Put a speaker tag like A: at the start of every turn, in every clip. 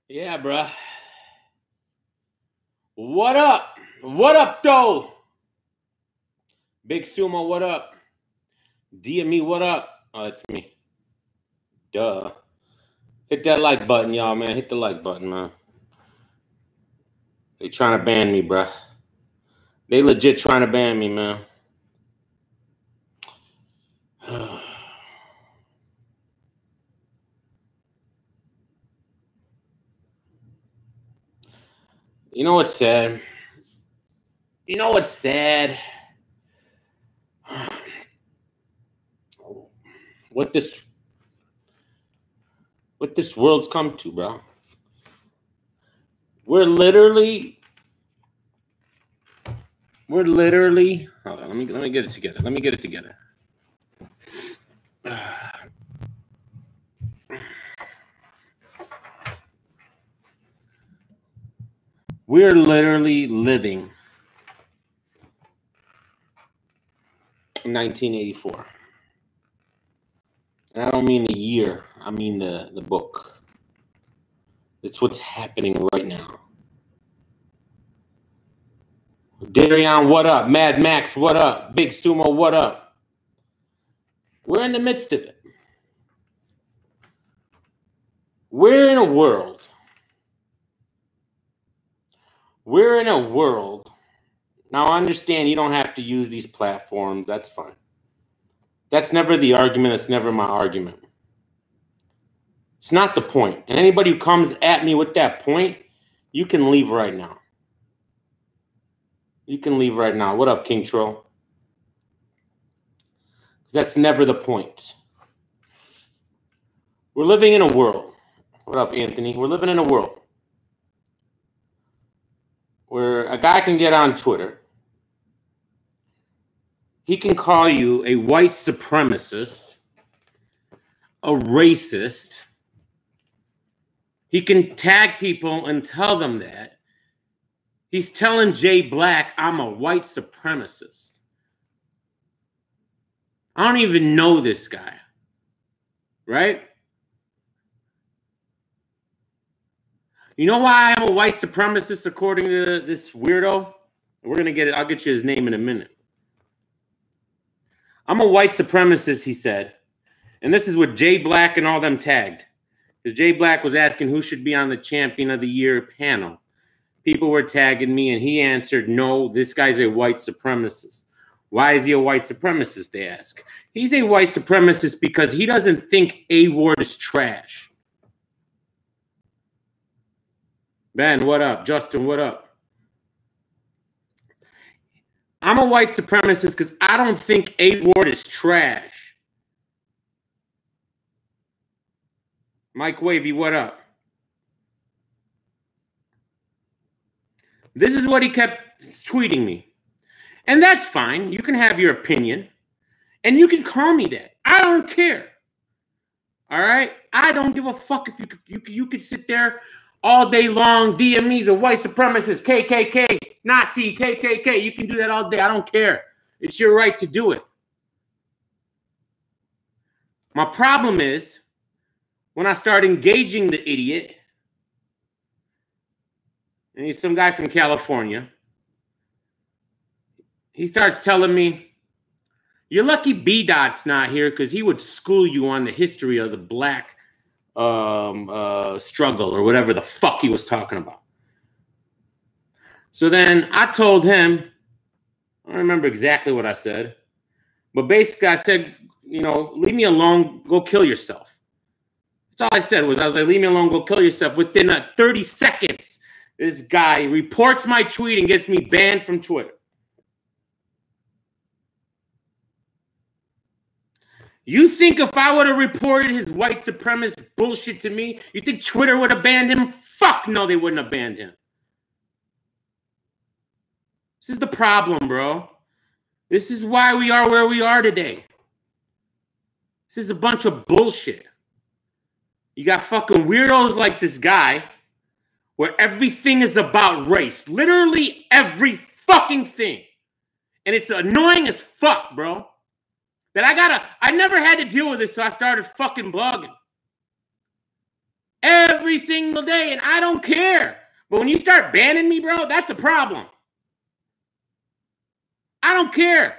A: Yeah, bruh. What up? What up, though? Big Sumo, what up? DME, what up? Oh, it's me. Duh. Hit that like button, y'all, man. Hit the like button, man. They trying to ban me, bruh. They legit trying to ban me, man. You know what's sad? You know what's sad? What this world's come to, bro. We're literally hold on, let me get it together. Let me get it together. We're literally living in 1984. And I don't mean the year, I mean the book. It's what's happening right now. Darion, what up? Mad Max, what up? Big Sumo, what up? We're in the midst of it. We're in a world. Now, I understand you don't have to use these platforms. That's fine. That's never the argument. It's never my argument. It's not the point. And anybody who comes at me with that point, you can leave right now. You can leave right now. What up, King Troll? That's never the point. We're living in a world. What up, Anthony? We're living in a world where a guy can get on Twitter. He can call you a white supremacist, a racist. He can tag people and tell them that. He's telling Jay Black, I'm a white supremacist. I don't even know this guy, right? You know why I'm a white supremacist according to this weirdo? We're going to get it. I'll get you his name in a minute. I'm a white supremacist, he said. And this is with Jay Black and all them tagged. Because Jay Black was asking who should be on the Champion of the Year panel. People were tagging me, and he answered, no, this guy's a white supremacist. Why is he a white supremacist, they ask. He's a white supremacist because he doesn't think A-Ward is trash. Ben, what up? Justin, what up? I'm a white supremacist because I don't think A-Ward is trash. Mike Wavy, what up? This is what he kept tweeting me. And that's fine. You can have your opinion. And you can call me that. I don't care. All right? I don't give a fuck if you could sit there all day long. DME's a white supremacist, KKK, Nazi, KKK. You can do that all day. I don't care. It's your right to do it. My problem is when I start engaging the idiot, and he's some guy from California, he starts telling me, you're lucky B-Dot's not here because he would school you on the history of the black struggle or whatever the fuck he was talking about. So then I told him, I don't remember exactly what I said, but basically I said, you know, leave me alone, go kill yourself. That's all I said was, I was like, leave me alone, go kill yourself. Within 30 seconds, this guy reports my tweet and gets me banned from Twitter. You think if I would have reported his white supremacist bullshit to me, you think Twitter would have banned him? Fuck no, they wouldn't have banned him. This is the problem, bro. This is why we are where we are today. This is a bunch of bullshit. You got fucking weirdos like this guy where everything is about race. Literally every fucking thing. And it's annoying as fuck, bro. That I never had to deal with this, so I started fucking blogging. Every single day, and I don't care. But when you start banning me, bro, that's a problem. I don't care.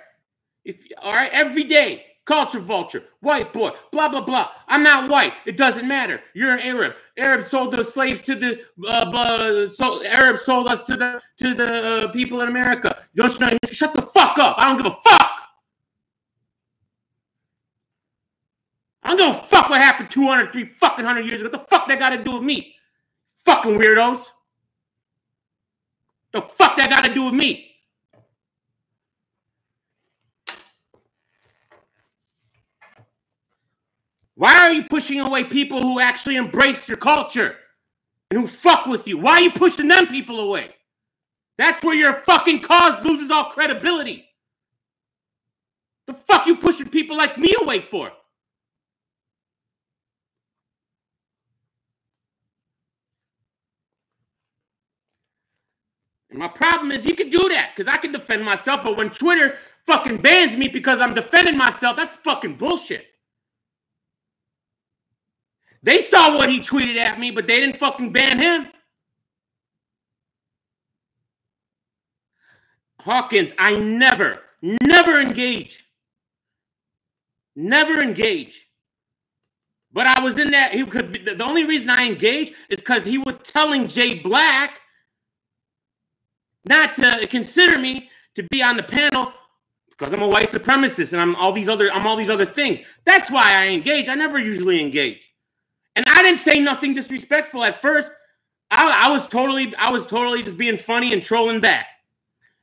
A: All right, every day, culture vulture, white boy, blah, blah, blah. I'm not white. It doesn't matter. You're an Arab. Arabs sold the slaves to the, Arabs sold us to the people in America. Don't you know? Shut the fuck up. I don't give a fuck. I don't give a fuck what happened 200 fucking years ago. What the fuck that got to do with me? Fucking weirdos. The fuck that got to do with me? Why are you pushing away people who actually embrace your culture and who fuck with you? Why are you pushing them people away? That's where your fucking cause loses all credibility. The fuck you pushing people like me away for? And my problem is you can do that because I can defend myself, but when Twitter fucking bans me because I'm defending myself, that's fucking bullshit. They saw what he tweeted at me, but they didn't fucking ban him. Hawkins, I never engage. Never engage. But I was in that. The only reason I engaged is because he was telling Jay Black not to consider me to be on the panel because I'm a white supremacist and I'm all these other things. That's why I engage. I never usually engage. And I didn't say nothing disrespectful at first. I was totally just being funny and trolling back.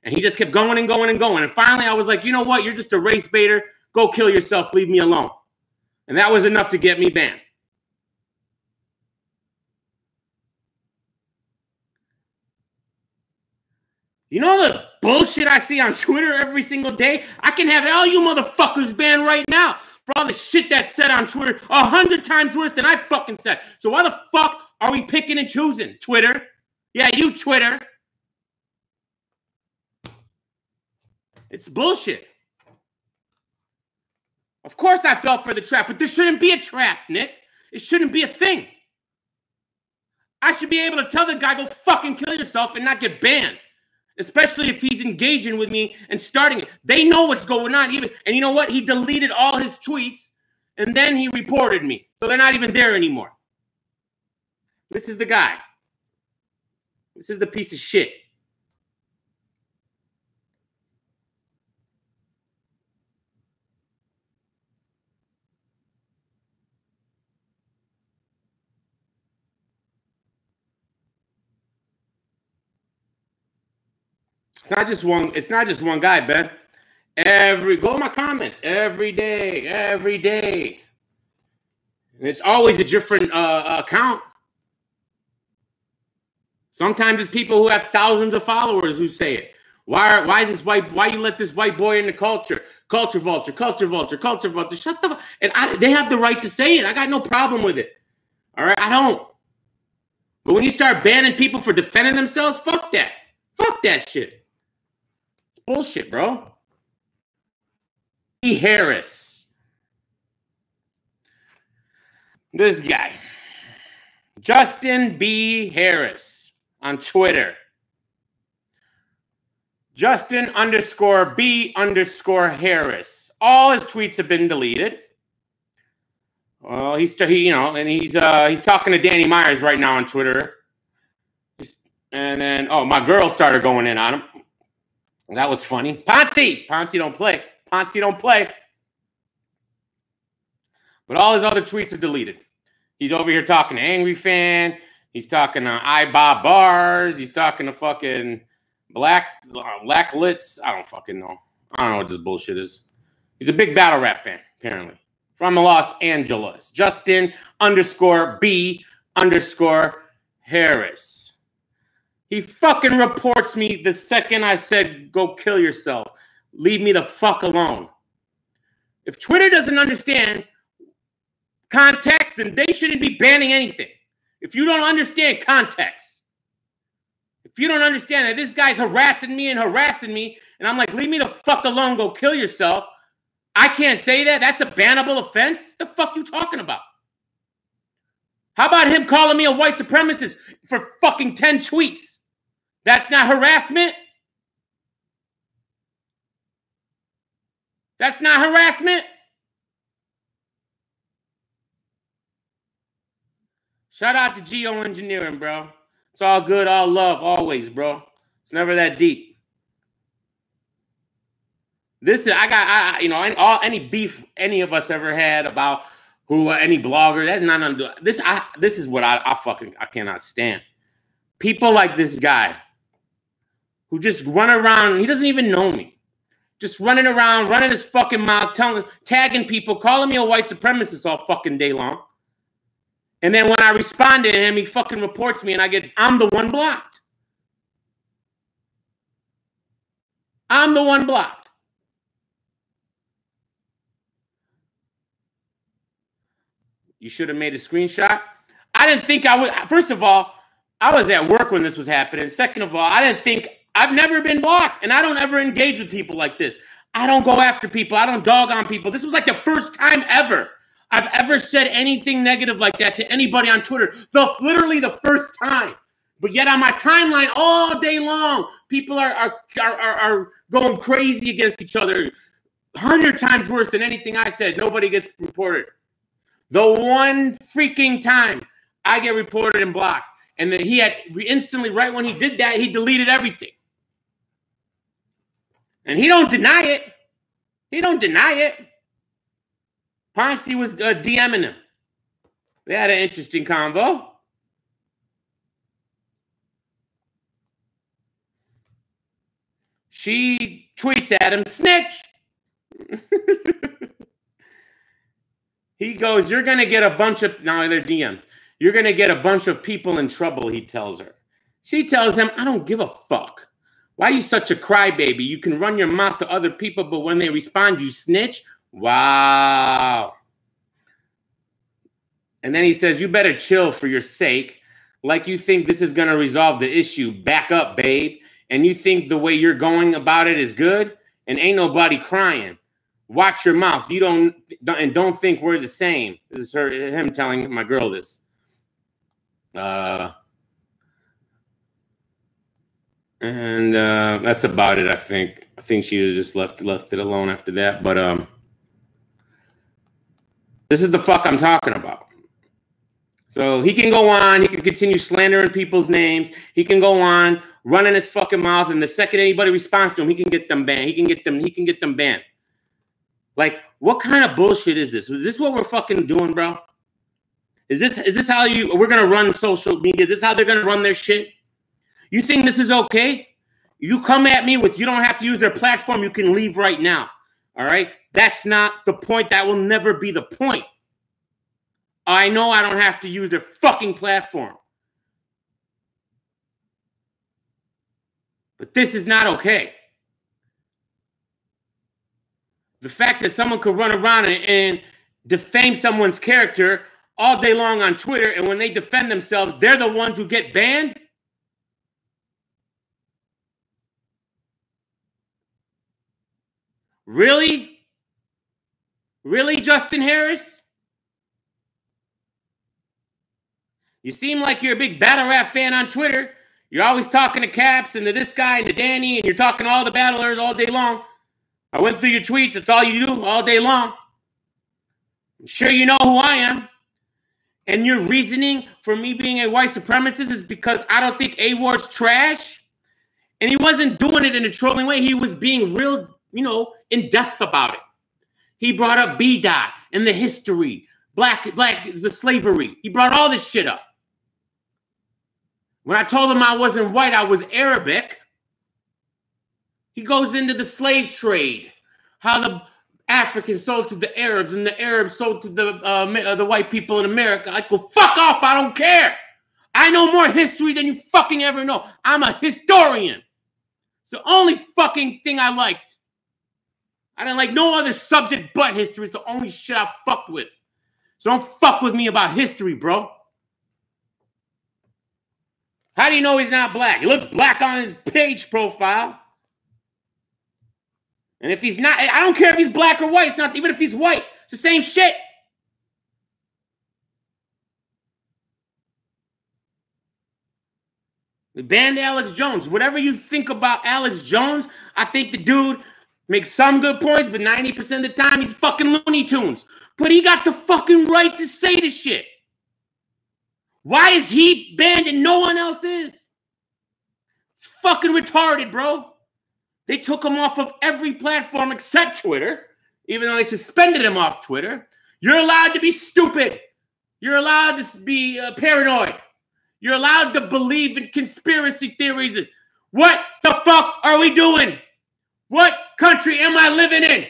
A: And he just kept going and going and going. And finally I was like, you know what? You're just a race baiter. Go kill yourself. Leave me alone. And that was enough to get me banned. You know the bullshit I see on Twitter every single day? I can have all you motherfuckers banned right now for all the shit that's said on Twitter 100 times worse than I fucking said. So why the fuck are we picking and choosing, Twitter? Yeah, you Twitter. It's bullshit. Of course I fell for the trap, but there shouldn't be a trap, Nick. It shouldn't be a thing. I should be able to tell the guy, go fucking kill yourself and not get banned. Especially if he's engaging with me and starting it. They know what's going on. And you know what? He deleted all his tweets and then he reported me. So they're not even there anymore. This is the guy. This is the piece of shit. It's not just one guy, Ben. Go to my comments every day. And it's always a different account. Sometimes it's people who have thousands of followers who say it. Why you let this white boy in the culture? Culture vulture. Shut the fuck. And they have the right to say it. I got no problem with it. All right, I don't. But when you start banning people for defending themselves, fuck that. Fuck that shit. It's bullshit, bro. B. Harris. This guy. Justin B. Harris on Twitter. Justin _B_ Harris. All his tweets have been deleted. Well, he's talking to Danny Myers right now on Twitter. And then, my girl started going in on him. That was funny. Ponzi don't play. But all his other tweets are deleted. He's over here talking to Angry Fan. He's talking to iBob Bars. He's talking to fucking Black Lits. I don't fucking know. I don't know what this bullshit is. He's a big battle rap fan, apparently. From Los Angeles. Justin _B_ Harris. He fucking reports me the second I said, go kill yourself. Leave me the fuck alone. If Twitter doesn't understand context, then they shouldn't be banning anything. If you don't understand context, if you don't understand that this guy's harassing me, and I'm like, leave me the fuck alone, go kill yourself, I can't say that. That's a bannable offense. The fuck you talking about? How about him calling me a white supremacist for fucking 10 tweets? That's not harassment? That's not harassment? Shout out to geoengineering, bro. It's all good, all love, always, bro. It's never that deep. This is, you know, any beef any of us ever had about who, any blogger, that's not under this. This is what I cannot stand. People like this guy who just run around. He doesn't even know me. Just running around, running his fucking mouth, tagging people, calling me a white supremacist all fucking day long. And then when I respond to him, he fucking reports me, and I'm the one blocked. I'm the one blocked. You should have made a screenshot. I didn't think I would. First of all, I was at work when this was happening. Second of all, I've never been blocked, and I don't ever engage with people like this. I don't go after people. I don't dog on people. This was like the first time ever I've ever said anything negative like that to anybody on Twitter. Literally the first time. But yet on my timeline all day long, people are going crazy against each other. 100 times worse than anything I said. Nobody gets reported. The one freaking time I get reported and blocked. And then he had instantly, right when he did that, he deleted everything. And he don't deny it. He don't deny it. Ponzi was DMing him. They had an interesting convo. She tweets at him, snitch. He goes, you're going to get a bunch of, now they're DMs. You're going to get a bunch of people in trouble, he tells her. She tells him, I don't give a fuck. Why are you such a crybaby? You can run your mouth to other people, but when they respond, you snitch? Wow. And then he says, you better chill for your sake. Like you think this is going to resolve the issue. Back up, babe. And you think the way you're going about it is good? And ain't nobody crying. Watch your mouth. You don't think we're the same. This is him telling my girl this. And that's about it, I think. I think she was just left it alone after that. But this is the fuck I'm talking about. So he can go on. He can continue slandering people's names. He can go on running his fucking mouth. And the second anybody responds to him, he can get them banned. He can get them banned. Like, what kind of bullshit is this? Is this what we're fucking doing, bro? Is this how we're gonna run social media? Is this how they're gonna run their shit? You think this is okay? You come at me with, you don't have to use their platform, you can leave right now. All right? That's not the point. That will never be the point. I know I don't have to use their fucking platform. But this is not okay. The fact that someone could run around and defame someone's character all day long on Twitter, and when they defend themselves, they're the ones who get banned? Really? Really, Justin Harris? You seem like you're a big battle rap fan on Twitter. You're always talking to Caps and to this guy and to Danny, and you're talking to all the battlers all day long. I went through your tweets. That's all you do all day long. I'm sure you know who I am. And your reasoning for me being a white supremacist is because I don't think A-Ward's trash. And he wasn't doing it in a trolling way. He was being real, in depth about it. He brought up B-Dot and the history, the slavery. He brought all this shit up. When I told him I wasn't white, I was Arabic. He goes into the slave trade, how the Africans sold to the Arabs and the Arabs sold to the white people in America. I go, fuck off, I don't care. I know more history than you fucking ever know. I'm a historian. It's the only fucking thing I liked. I didn't like no other subject but history. It's the only shit I fucked with. So don't fuck with me about history, bro. How do you know he's not black? He looks black on his page profile. And if he's not, I don't care if he's black or white. It's not, even if he's white, it's the same shit. Banned Alex Jones. Whatever you think about Alex Jones, I think the dude makes some good points, but 90% of the time he's fucking Looney Tunes. But he got the fucking right to say this shit. Why is he banned and no one else is? It's fucking retarded, bro. They took him off of every platform except Twitter, even though they suspended him off Twitter. You're allowed to be stupid. You're allowed to be paranoid. You're allowed to believe in conspiracy theories. What the fuck are we doing? What country am I living in?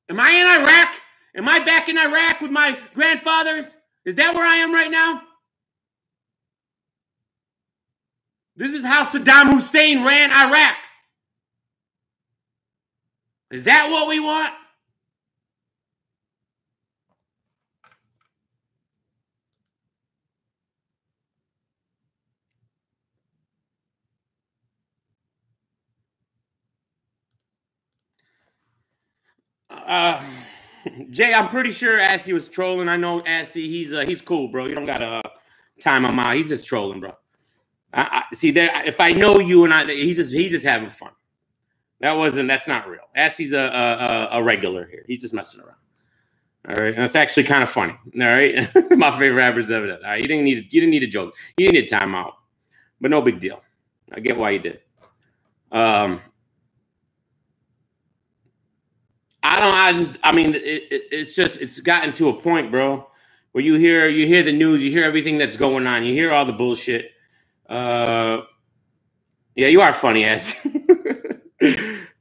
A: Am I in Iraq? Am I back in Iraq with my grandfathers? Is that where I am right now? This is how Saddam Hussein ran Iraq. Is that what we want? Jay, I'm pretty sure Assy was trolling. I know Assy, he's cool, bro. You don't gotta time him out. He's just trolling, bro. See that if I know you and he's just having fun. That's not real. Assy's a regular here. He's just messing around. All right, and it's actually kind of funny. All right, my favorite rappers ever did. All right, you didn't need a joke. You didn't need a timeout, but no big deal. I get why you did. It's gotten to a point, bro, where you hear the news, you hear everything that's going on, you hear all the bullshit. Yeah, you are funny ass.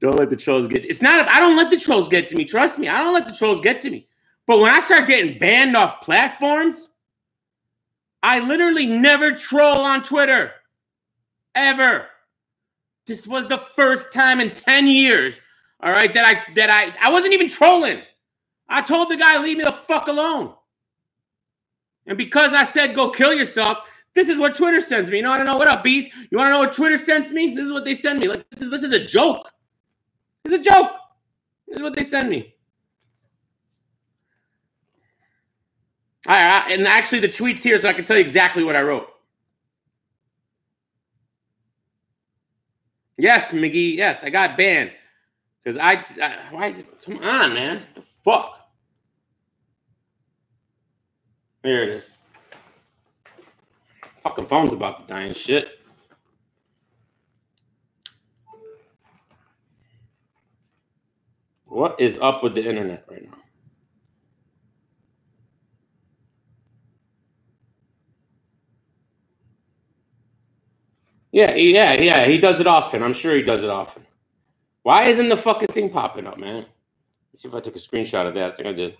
A: Don't let the trolls get. I don't let the trolls get to me. Trust me, I don't let the trolls get to me. But when I start getting banned off platforms, I literally never troll on Twitter, ever. This was the first time in 10 years. All right, that I wasn't even trolling. I told the guy, leave me the fuck alone. And because I said, go kill yourself, this is what Twitter sends me. You want to know what up, bees? You want to know what Twitter sends me? This is what they send me. Like, this is a joke. It's a joke. This is what they send me. All right, and actually the tweet's here so I can tell you exactly what I wrote. Yes, McGee, yes, I got banned. Because why is it? Come on, man. The fuck? There it is. Fucking phone's about to die and shit. What is up with the internet right now? Yeah. He does it often. I'm sure he does it often. Why isn't the fucking thing popping up, man? Let's see if I took a screenshot of that. I think I did.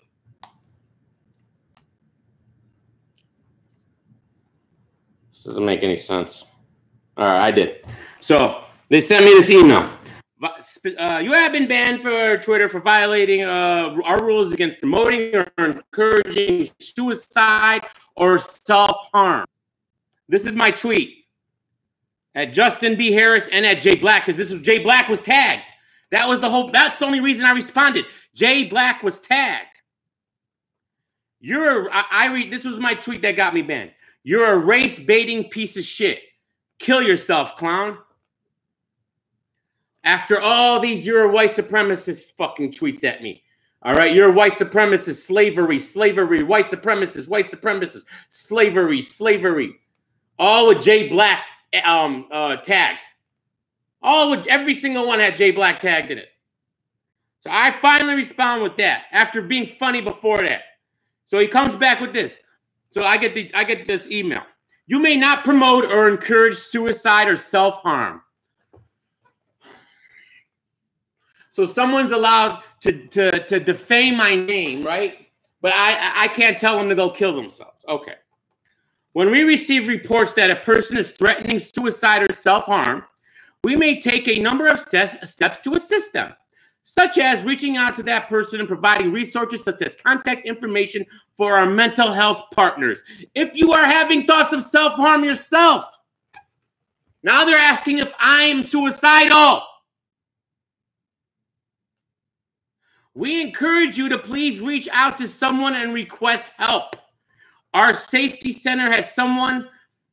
A: This doesn't make any sense. All right, I did. So they sent me this email. You have been banned for Twitter for violating our rules against promoting or encouraging suicide or self-harm. This is my tweet at Justin B. Harris and at Jay Black, because Jay Black was tagged. That's the only reason I responded. Jay Black was tagged. This was my tweet that got me banned. You're a race-baiting piece of shit. Kill yourself, clown. After all these, you're a white supremacist fucking tweets at me. All right, you're a white supremacist, slavery, white supremacist, slavery. All with Jay Black tagged. Every single one had Jay Black tagged in it. So I finally respond with that after being funny before that. So he comes back with this. So I get this email. You may not promote or encourage suicide or self-harm. So someone's allowed to defame my name, right? But I can't tell them to go kill themselves. Okay. When we receive reports that a person is threatening suicide or self-harm, we may take a number of steps to assist them, such as reaching out to that person and providing resources such as contact information for our mental health partners. If you are having thoughts of self-harm yourself, now they're asking if I'm suicidal. We encourage you to please reach out to someone and request help. Our safety center has someone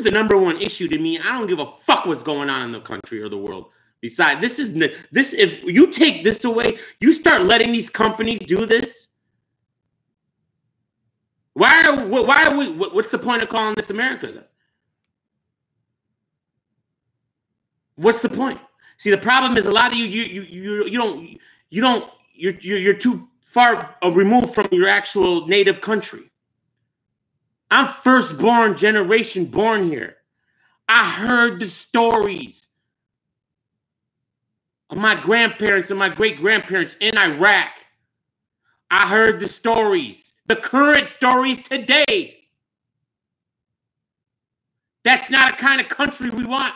A: is the number one issue to me. I don't give a fuck what's going on in the country or the world. Besides, if you take this away, you start letting these companies do this. Why are we? What's the point of calling this America then? What's the point? See, the problem is a lot of you're too far removed from your actual native country. I'm firstborn generation born here. I heard the stories of my grandparents and my great-grandparents in Iraq. I heard the stories, the current stories today. That's not a kind of country we want.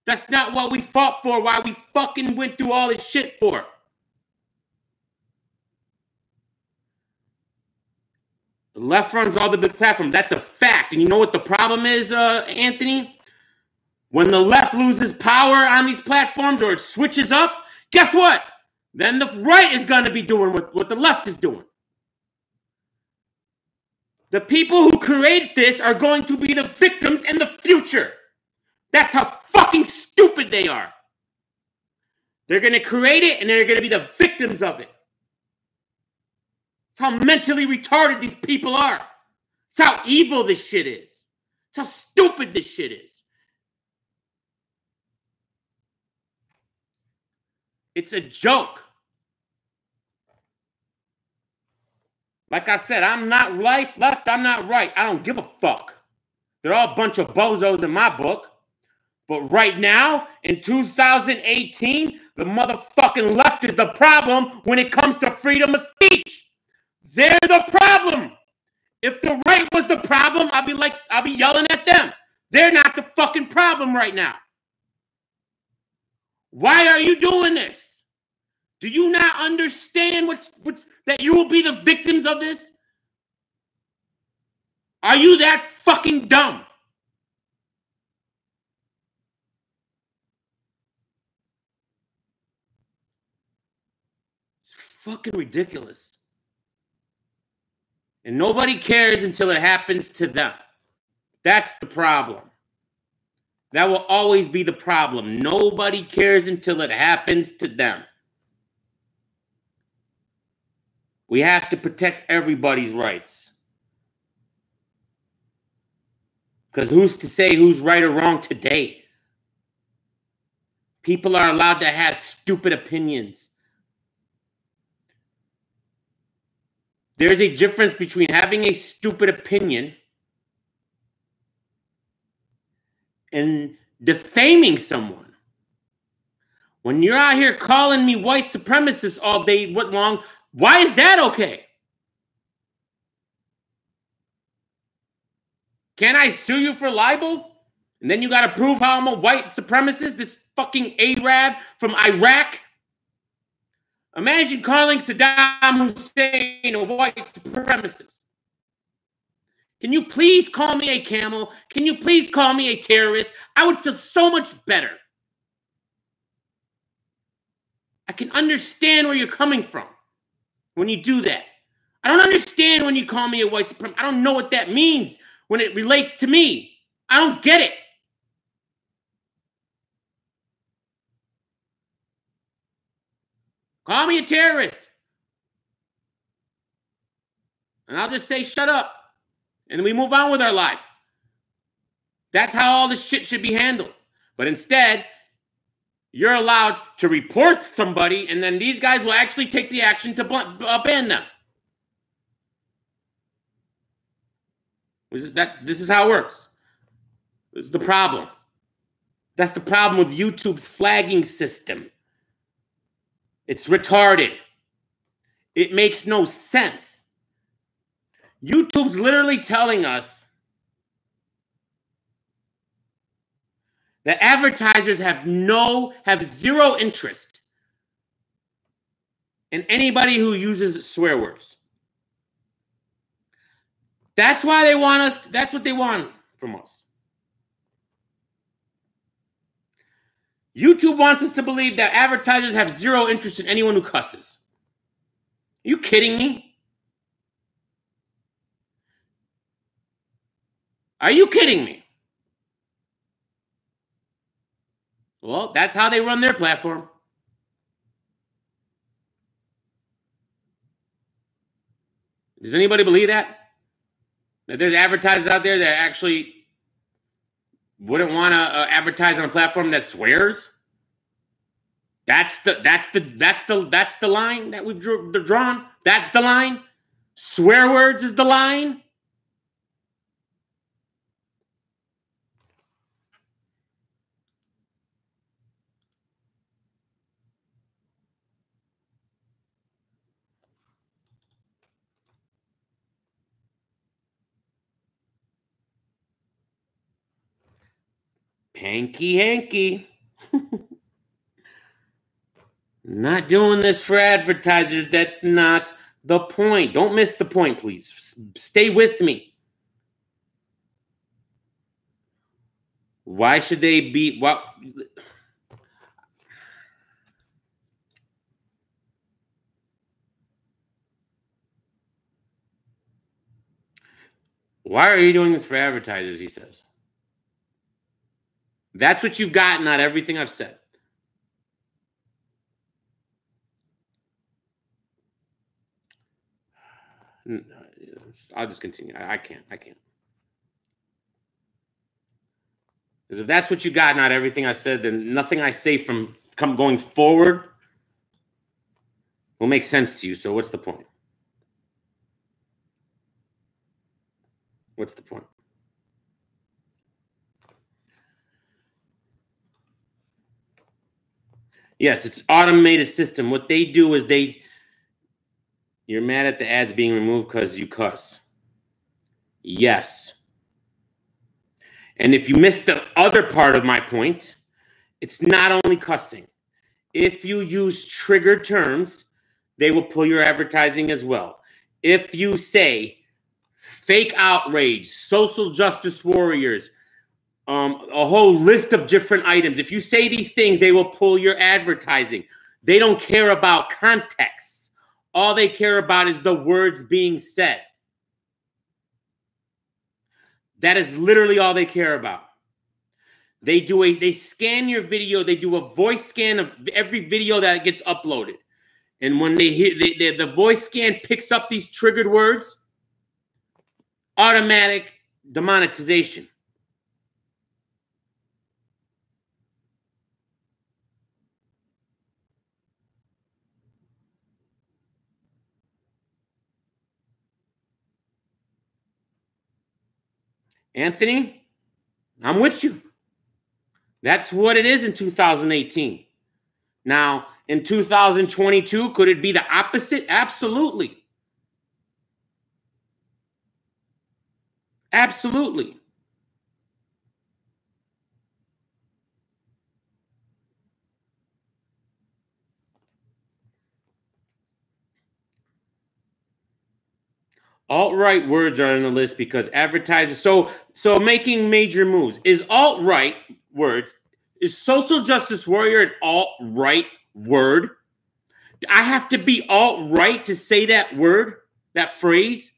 A: That's not what we fought for, why we fucking went through all this shit for. The left runs all the big platforms. That's a fact. And you know what the problem is, Anthony? When the left loses power on these platforms or it switches up, guess what? Then the right is going to be doing what the left is doing. The people who create this are going to be the victims in the future. That's how fucking stupid they are. They're going to create it and they're going to be the victims of it. It's how mentally retarded these people are. It's how evil this shit is. It's how stupid this shit is. It's a joke. Like I said, I'm not left, I'm not right. I don't give a fuck. They're all a bunch of bozos in my book. But right now, in 2018, the motherfucking left is the problem when it comes to freedom of speech. They're the problem. If the right was the problem, I'll be yelling at them. They're not the fucking problem right now. Why are you doing this? Do you not understand that you will be the victims of this? Are you that fucking dumb? It's fucking ridiculous. And nobody cares until it happens to them. That's the problem. That will always be the problem. Nobody cares until it happens to them. We have to protect everybody's rights. Because who's to say who's right or wrong today? People are allowed to have stupid opinions. There's a difference between having a stupid opinion and defaming someone. When you're out here calling me white supremacist all day long, why is that okay? Can I sue you for libel? And then you got to prove how I'm a white supremacist, this fucking Arab from Iraq? Imagine calling Saddam Hussein a white supremacist. Can you please call me a camel? Can you please call me a terrorist? I would feel so much better. I can understand where you're coming from when you do that. I don't understand when you call me a white supremacist. I don't know what that means when it relates to me. I don't get it. Call me a terrorist. And I'll just say, shut up. And we move on with our life. That's how all this shit should be handled. But instead, you're allowed to report somebody, and then these guys will actually take the action to ban them. This is how it works. This is the problem. That's the problem with YouTube's flagging system. It's retarded. It makes no sense. YouTube's literally telling us that advertisers have zero interest in anybody who uses swear words. That's why they want us, that's what they want from us. YouTube wants us to believe that advertisers have zero interest in anyone who cusses. Are you kidding me? Are you kidding me? Well, that's how they run their platform. Does anybody believe that? That there's advertisers out there that actually wouldn't want to advertise on a platform that swears? That's the line that we've drawn. That's the line. Swear words is the line. Hanky hanky. Not doing this for advertisers. That's not the point. Don't miss the point, please. Stay with me. Why should they be? What? Why are you doing this for advertisers? He says. That's what you've got, not everything I've said. I'll just continue. I can't. Because if that's what you got, not everything I said, then nothing I say from going forward will make sense to you. So what's the point? What's the point? Yes, it's automated system. What they do is you're mad at the ads being removed because you cuss. Yes. And if you missed the other part of my point, it's not only cussing. If you use trigger terms, they will pull your advertising as well. If you say fake outrage, social justice warriors, a whole list of different items, if you say these things, they will pull your advertising. They don't care about context. All they care about is the words being said. That is literally all they care about. They scan your video. They do a voice scan of every video that gets uploaded. And when they hear the voice scan picks up these triggered words, automatic demonetization. Anthony, I'm with you. That's what it is in 2018. Now, in 2022, could it be the opposite? Absolutely. Absolutely. Alt-right words are on the list because advertisers. So making major moves. Is alt-right words, is social justice warrior an alt-right word? I have to be alt-right to say that word, that phrase?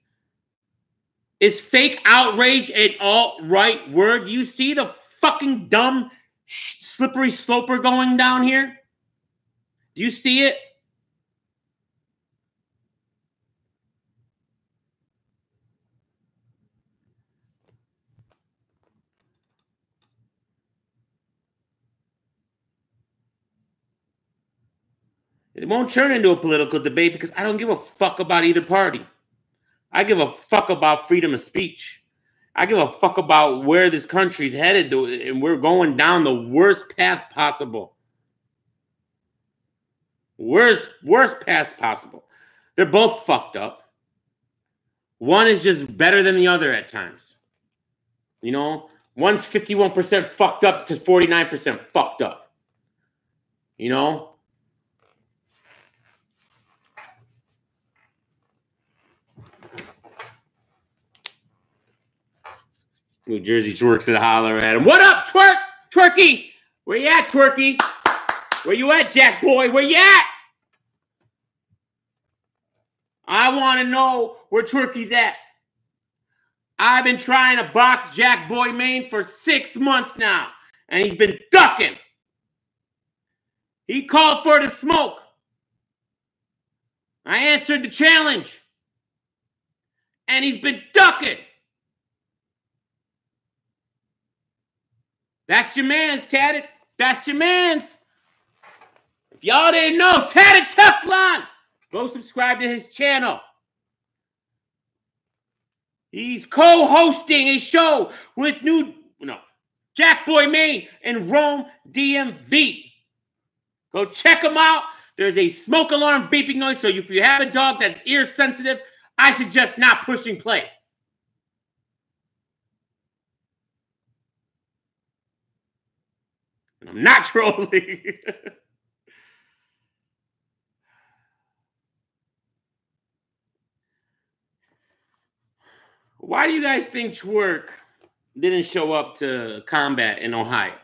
A: Is fake outrage an alt-right word? Do you see the fucking dumb slippery sloper going down here? Do you see it? It won't turn into a political debate because I don't give a fuck about either party. I give a fuck about freedom of speech. I give a fuck about where this country's headed, and we're going down the worst path possible. Worst path possible. They're both fucked up. One is just better than the other at times. You know, one's 51% fucked up to 49% fucked up. You know? New Jersey twerks at holler at him. What up, twerk? Twerky? Where you at, Twerky? Where you at, Jack boy? Where you at? I want to know where Twerky's at. I've been trying to box Jack Boy Maine for 6 months now, and he's been ducking. He called for the smoke. I answered the challenge. And he's been ducking. That's your man's, Tatted. That's your man's. If y'all didn't know, Tatted Teflon, go subscribe to his channel. He's co-hosting a show with Jack Boy Maine and Rome DMV. Go check him out. There's a smoke alarm beeping noise, so if you have a dog that's ear sensitive, I suggest not pushing play. And I'm not trolling. Why do you guys think Twerk didn't show up to combat in Ohio?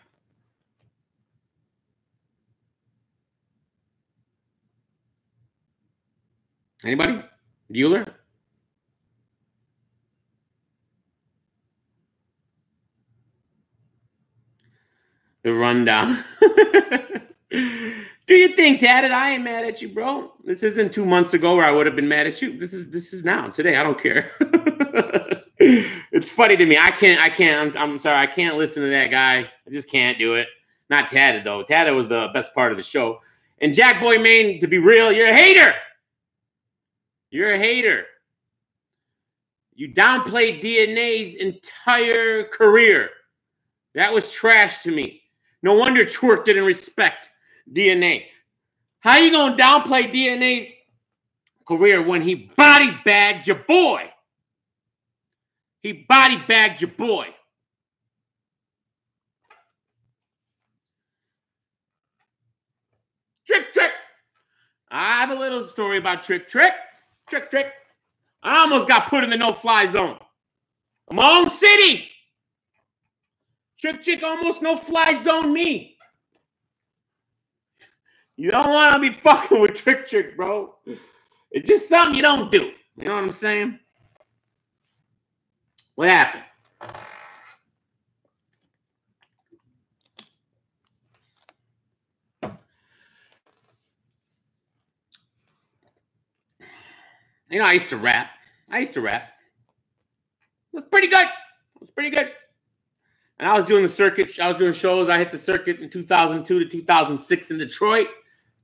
A: Anybody? Bueller? The rundown. Do you think, Tatted? I ain't mad at you, bro. This isn't 2 months ago where I would have been mad at you. This is now, today. I don't care. It's funny to me. I'm sorry. I can't listen to that guy. I just can't do it. Not Tatted, though. Tatted was the best part of the show. And Jack Boy Maine, to be real, you're a hater. You're a hater. You downplayed DNA's entire career. That was trash to me. No wonder Twerk didn't respect DNA. How you gonna downplay DNA's career when he body bagged your boy? He body bagged your boy. Trick. I have a little story about Trick. I almost got put in the no-fly zone. My own city. Trick almost no-fly zone me. You don't want to be fucking with Trick, bro. It's just something you don't do. You know what I'm saying? What happened? You know, I used to rap. It was pretty good. And I was doing the circuit. I was doing shows. I hit the circuit in 2002 to 2006 in Detroit.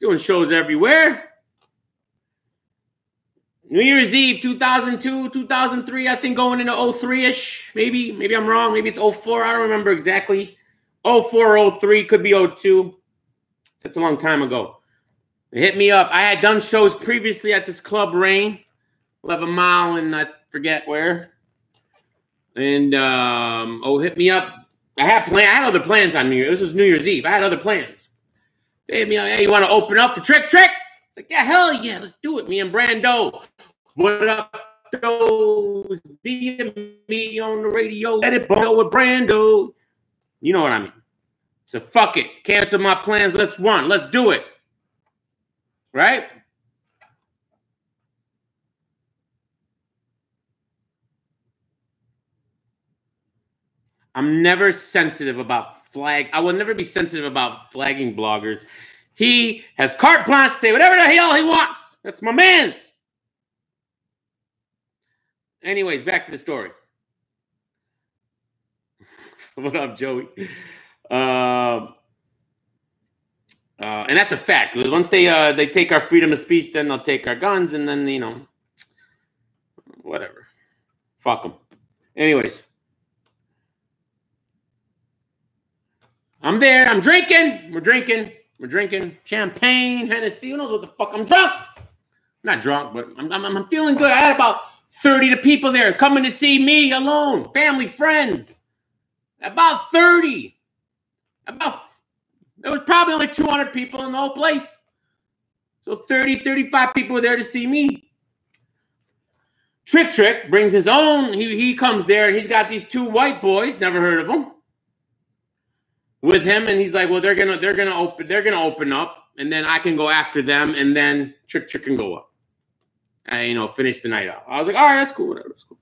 A: Doing shows everywhere. New Year's Eve, 2002, 2003, I think going into 03-ish. Maybe I'm wrong. Maybe it's 04. I don't remember exactly. 04 or 03, could be 02. Such a long time ago. They hit me up. I had done shows previously at this club, Rain, 11 Mile, and I forget where. And hit me up. I had other plans on New Year's. This was New Year's Eve. I had other plans. They hit me up. Hey, you want to open up for Trick? It's like, yeah, hell yeah, let's do it. Me and Brando. What up, those? DM me on the radio. Let it blow with Brando. You know what I mean. So fuck it. Cancel my plans. Let's run. Let's do it. Right? I'm never sensitive about flag. I will never be sensitive about flagging bloggers. He has carte blanche to say whatever the hell he wants. That's my man's. Anyways, back to the story. What up, Joey? And that's a fact. Once they take our freedom of speech, then they'll take our guns, and then, you know, whatever. Fuck them. Anyways. I'm there. I'm drinking. We're drinking champagne, Hennessy. Who knows what the fuck? I'm drunk. I'm not drunk, but I'm feeling good. I had about 30 people there coming to see me alone. Family, friends. About 30. There was probably only 200 people in the whole place. So 30, 35 people were there to see me. Trick brings his own. He comes there and he's got these two white boys. Never heard of them. With him, and he's like, well, they're gonna open up, and then I can go after them, and then Trick can go up. And, finish the night out. I was like, all right, that's cool, whatever, that's cool.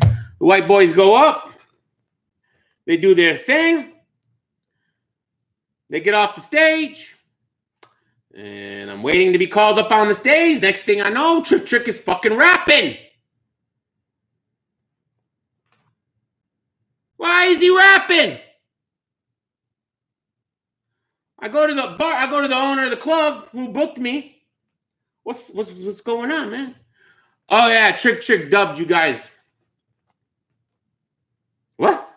A: The white boys go up, they do their thing, they get off the stage, And I'm waiting to be called up on the stage. Next thing I know, Trick is fucking rapping. Why is he rapping? I go to the bar. I go to the owner of the club who booked me. What's going on, man? Oh yeah, Trick dubbed you guys. What?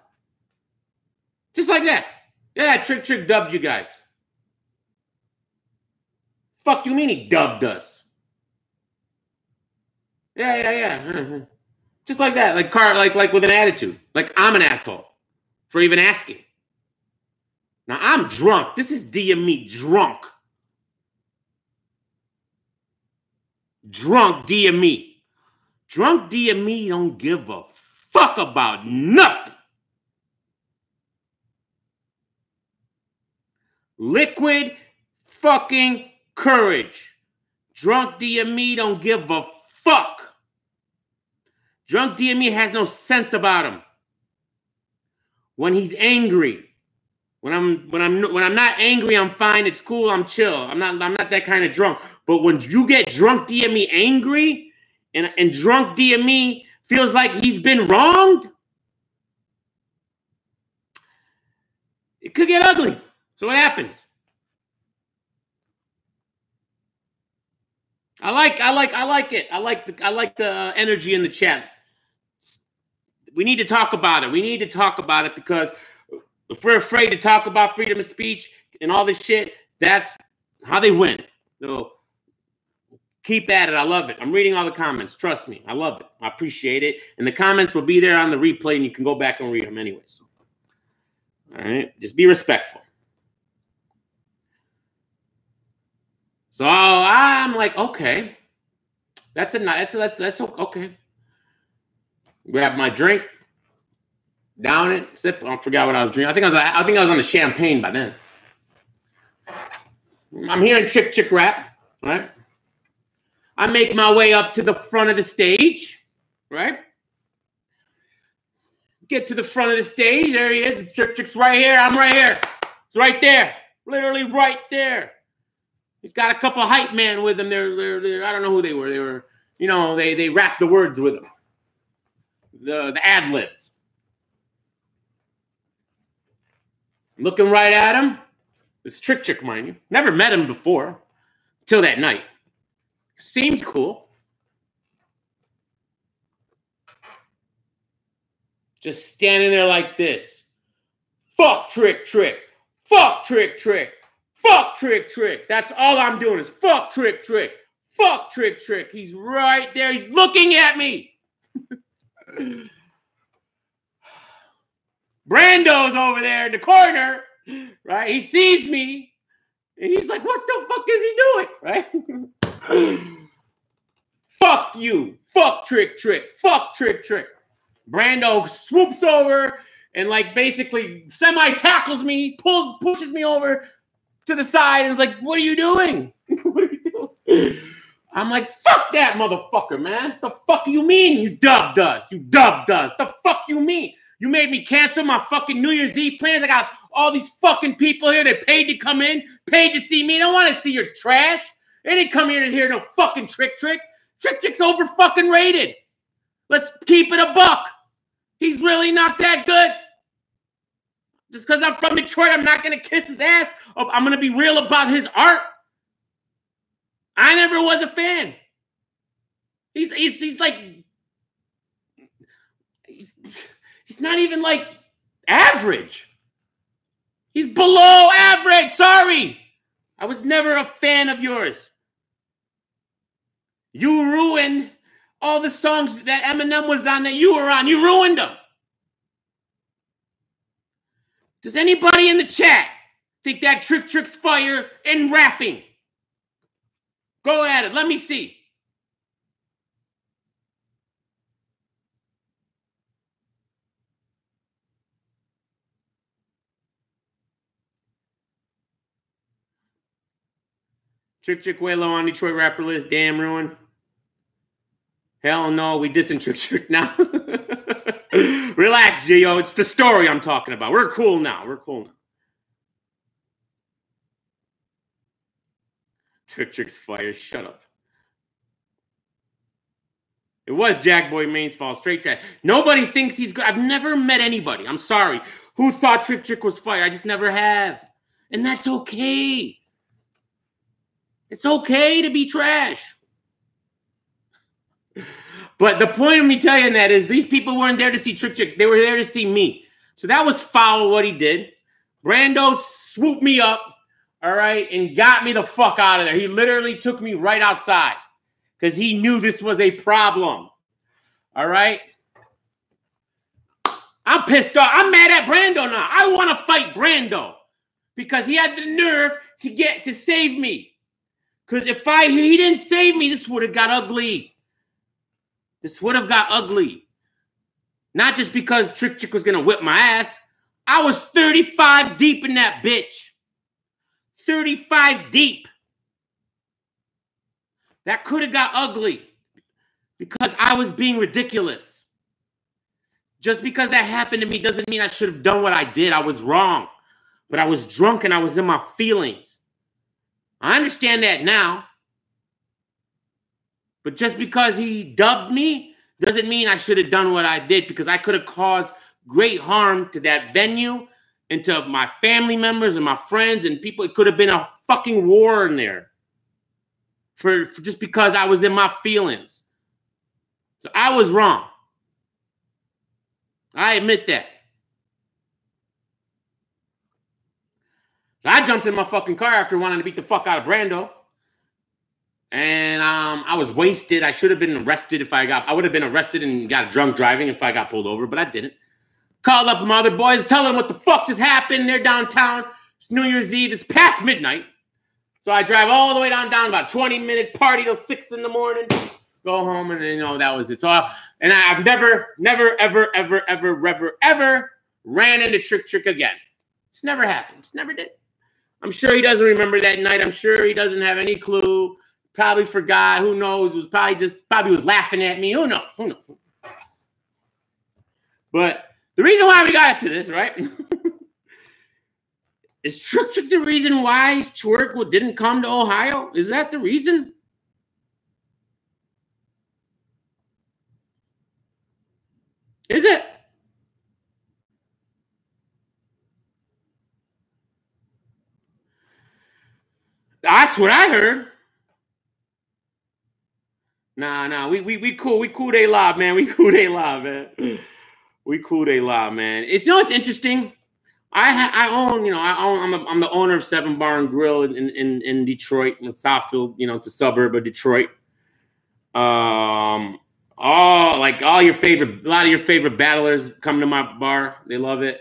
A: Just like that. Yeah, Trick dubbed you guys. Fuck you mean he dubbed us? Yeah. Just like that, like with an attitude. Like I'm an asshole for even asking. Now I'm drunk. This is DME drunk. Drunk DME. Drunk DME don't give a fuck about nothing. Liquid fucking courage. Drunk DME don't give a fuck. Drunk DME has no sense about him. When he's angry. When I'm not angry, I'm fine. It's cool. I'm chill. I'm not that kind of drunk. But when you get drunk DME angry and drunk DME feels like he's been wronged, it could get ugly. So what happens? I like it. I like the energy in the chat. We need to talk about it. We need to talk about it because if we're afraid to talk about freedom of speech and all this shit, that's how they win. So keep at it. I love it. I'm reading all the comments. Trust me. I love it. I appreciate it. And the comments will be there on the replay, and you can go back and read them anyway. So, all right. Just be respectful. So I'm like, okay. That's okay. Grab my drink, down it, sip. I forgot what I was drinking. I think I was on the champagne by then. I'm hearing Chick rap, right? I make my way up to the front of the stage, right? Get to the front of the stage. There he is. Chick's right here. I'm right here. It's right there. Literally right there. He's got a couple of hype men with him. They're I don't know who they were. They were, you know, they rapped the words with him. The ad-libs. Looking right at him. This Trick, mind you. Never met him before. Till that night. Seemed cool. Just standing there like this. Fuck Trick. Fuck Trick. Fuck Trick. That's all I'm doing is fuck Trick. Fuck Trick. He's right there. He's looking at me. Brando's over there in the corner, right? He sees me, and he's like, what the fuck is he doing, right? Fuck you. Fuck Trick. Fuck Trick. Brando swoops over and, like, basically semi-tackles me, pushes me over to the side, and is like, what are you doing? What are you doing? I'm like, fuck that motherfucker, man. The fuck you mean you dubbed us? The fuck you mean? You made me cancel my fucking New Year's Eve plans. I got all these fucking people here that paid to come in, paid to see me. They don't want to see your trash. They didn't come here to hear no fucking Trick. Trick's over fucking rated. Let's keep it a buck. He's really not that good. Just because I'm from Detroit, I'm not going to kiss his ass. I'm going to be real about his art. I never was a fan. He's like, he's not even like average. He's below average. Sorry. I was never a fan of yours. You ruined all the songs that Eminem was on that you were on. You ruined them. Does anybody in the chat think that Trick's fire in rapping? Go at it. Let me see. Trick Willow on Detroit rapper list. Damn ruin. Hell no, we dissing Trick now. Relax, Gio. It's the story I'm talking about. We're cool now. Trick's fire. Shut up. It was Jack Boy Main's fault. Straight trash. Nobody thinks he's good. I've never met anybody, I'm sorry, who thought Trick was fire. I just never have. And that's okay. It's okay to be trash. But the point of me telling that is these people weren't there to see Trick. They were there to see me. So that was foul what he did. Brando swooped me up, all right, and got me the fuck out of there. He literally took me right outside because he knew this was a problem. All right? I'm pissed off. I'm mad at Brando now. I want to fight Brando because he had the nerve to save me. Because if he didn't save me, this would have got ugly. This would have got ugly. Not just because Trick was going to whip my ass. I was 35 deep in that bitch. 35 deep. That could have got ugly because I was being ridiculous. Just because that happened to me doesn't mean I should have done what I did. I was wrong. But I was drunk and I was in my feelings. I understand that now. But just because he dubbed me doesn't mean I should have done what I did because I could have caused great harm to that venue and to my family members and my friends and people. It could have been a fucking war in there for just because I was in my feelings. So I was wrong. I admit that. So I jumped in my fucking car after wanting to beat the fuck out of Brando. And I was wasted. I should have been arrested if I would have been arrested and got drunk driving if I got pulled over, but I didn't. Called up my other boys, tell them what the fuck just happened. They're downtown. It's New Year's Eve. It's past midnight. So I drive all the way down about 20 minutes, party till 6 in the morning, go home, and that was it. So I've never, ever ran into Trick again. It's never happened. It's never did. I'm sure he doesn't remember that night. I'm sure he doesn't have any clue. Probably forgot. Who knows? It was probably was laughing at me. Who knows? Who knows? But the reason why we got to this, right? Is Trick the reason why Twerk didn't come to Ohio? Is that the reason? Is it? That's what I heard. Nah. We cool. We cool they live, man. We cool they live, man. We cool they live, man. It's it's interesting. I'm the owner of 7 Bar and Grill in Detroit, in Southfield. It's a suburb of Detroit. A lot of your favorite battlers come to my bar. They love it.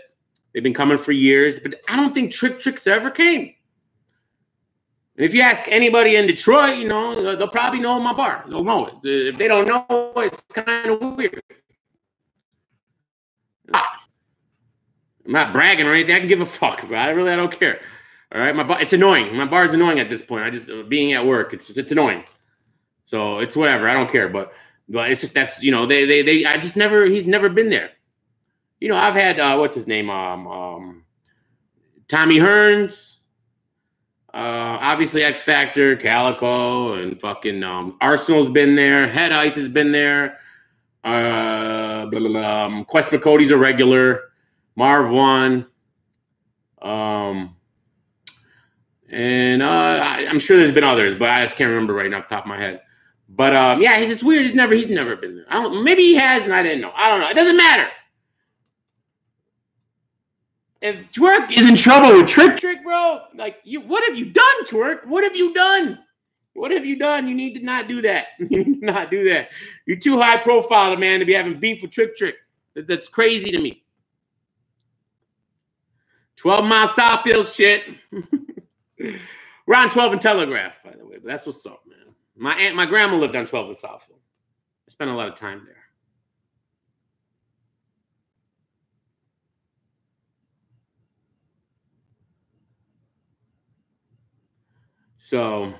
A: They've been coming for years, but I don't think Trick's ever came. And if you ask anybody in Detroit, they'll probably know my bar. They'll know it. If they don't know, it's kind of weird. I'm not bragging or anything. I can give a fuck, bro. I don't care. All right, it's annoying. My bar is annoying at this point. I just being at work, it's annoying. So it's whatever. I don't care. But it's just he's never been there. I've had what's his name? Tommy Hearns. Obviously X Factor, Calico, and fucking Arsenal's been there. Head Ice has been there. Quest McCody's a regular. Marv One. And I'm sure there's been others, but I just can't remember right now off the top of my head. But yeah, it's weird. He's never been there. Maybe he has, and I didn't know. I don't know. It doesn't matter. If Twerk is in trouble with Trick, bro, what have you done, Twerk? What have you done? What have you done? You need to not do that. You need to not do that. You're too high profile, man, to be having beef with Trick. That's crazy to me. 12 Mile Southfield shit. We're on 12 and Telegraph, by the way, but that's what's up, man. My grandma lived on 12 and Southfield. I spent a lot of time there. So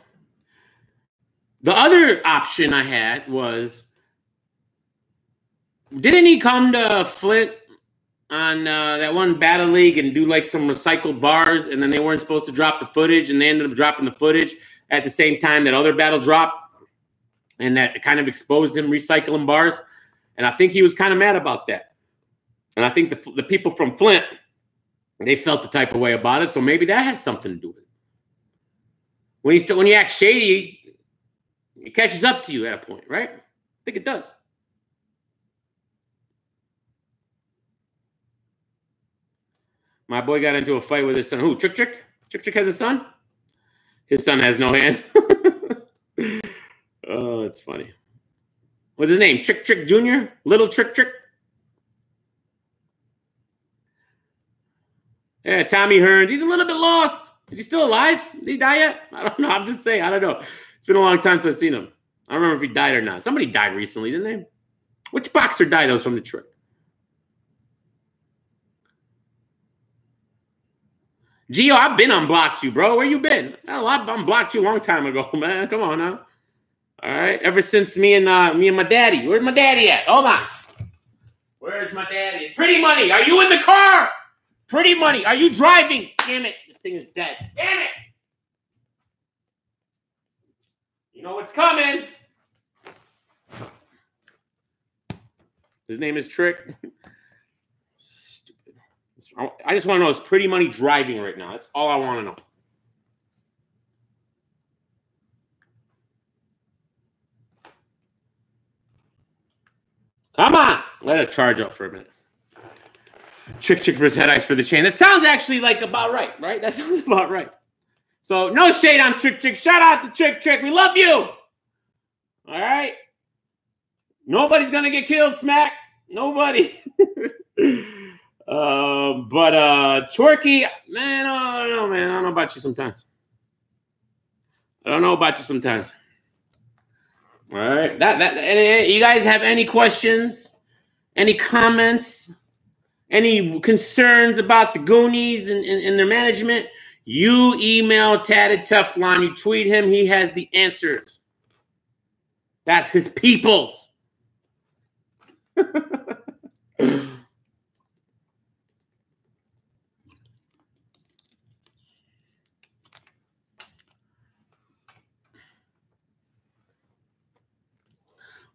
A: the other option I had was, didn't he come to Flint on that one battle league and do some recycled bars, and then they weren't supposed to drop the footage, and they ended up dropping the footage? at the same time that other battle dropped, and that kind of exposed him recycling bars. And I think he was kind of mad about that. And I think the people from Flint, they felt the type of way about it. So maybe that has something to do with it. When you act shady, it catches up to you at a point, right? I think it does. My boy got into a fight with his son. Who? Trick Trick? Trick Trick has a son? His son has no hands. Oh, it's funny. What's his name? Trick Trick Jr.? Little Trick Trick? Yeah, Tommy Hearns. He's a little bit lost. Is he still alive? Did he die yet? I don't know. I'm just saying. I don't know. It's been a long time since I've seen him. I don't remember if he died or not. Somebody died recently, didn't they? Which boxer died that was from Detroit? Gio, I've been unblocked you, bro. Where you been? Hell, I unblocked you a long time ago, man. Come on now. All right. Ever since me and my daddy. Where's my daddy at? Hold on. Where's my daddy? It's Pretty Money. Are you in the car? Pretty Money. Are you driving? Damn it. This thing is dead. Damn it. You know what's coming. His name is Trick. Stupid. I just want to know, is Pretty Money driving right now? That's all I want to know. Come on. Let it charge up for a minute. Trick Trick versus Head Ice for the chain. That sounds actually like about right? That sounds about right. So no shade on Trick Trick. Shout out to Trick Trick. We love you. All right. Nobody's gonna get killed, Smack. Nobody. But Twerky, man, I don't know, man. I don't know about you sometimes. All right. And you guys have any questions? Any comments? Any concerns about the Goonies and their management? You email Tatted Teflon. You tweet him. He has the answers. That's his peoples.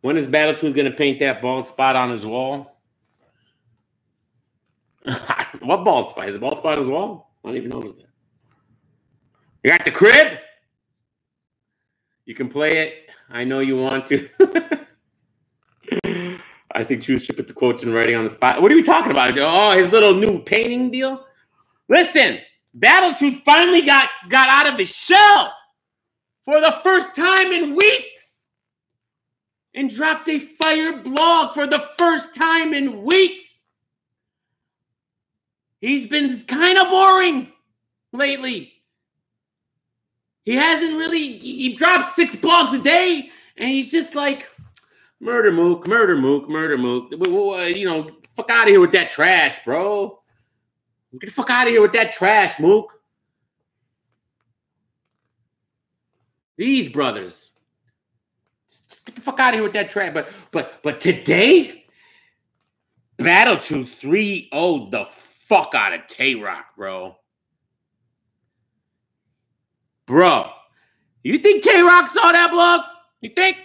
A: When is Battletooth going to paint that bald spot on his wall? What bald spot? Is the bald spot on his wall? I don't even notice that. You got the crib? You can play it. I know you want to. I think Choose should put the quotes in writing on the spot. What are we talking about? Oh, his little new painting deal? Listen, Battletooth finally got out of his shell for the first time in weeks and dropped a fire blog for the first time in weeks. He's been kind of boring lately. He hasn't really, he drops 6 blogs a day, and he's just like, murder mook. You know, fuck out of here with that trash, bro. Get the fuck out of here with that trash, mook. These brothers. Just get the fuck out of here with that trash. But today, Battletooth 3-0'd the fuck out of Tay-Rock, bro. Bro, you think Tay-Rock saw that blog? You think?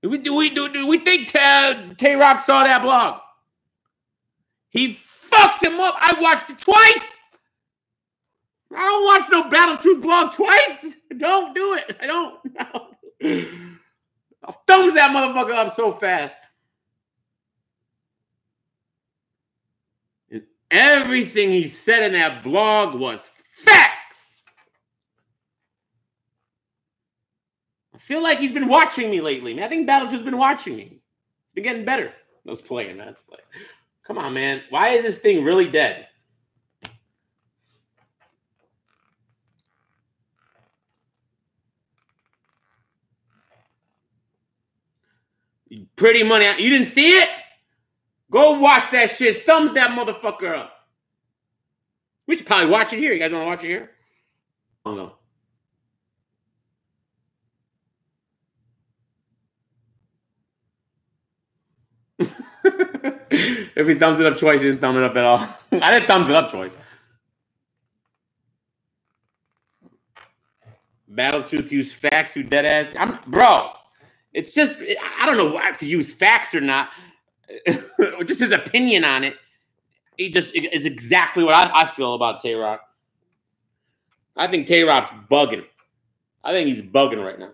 A: Do we think Tay-Rock saw that blog? He fucked him up. I watched it twice. I don't watch no Battletooth blog twice. Don't do it. I don't. I'll thumbs that motherfucker up so fast. And everything he said in that blog was facts. I feel like he's been watching me lately, man. I think Battletooth's been watching me. It's been getting better. Let's play it, man. Let's play. Come on, man. Why is this thing really dead? Pretty Money. You didn't see it? Go watch that shit. Thumbs that motherfucker up. We should probably watch it here. You guys want to watch it here? Oh, no. If he thumbs it up twice, he didn't thumb it up at all. I didn't thumbs it up twice. Battletooth use facts, you dead ass. Bro, it's just, I don't know if you use facts or not. Just his opinion on it. He just is exactly what I feel about Tay-Rock. I think Tay-Rock's bugging. I think he's bugging right now.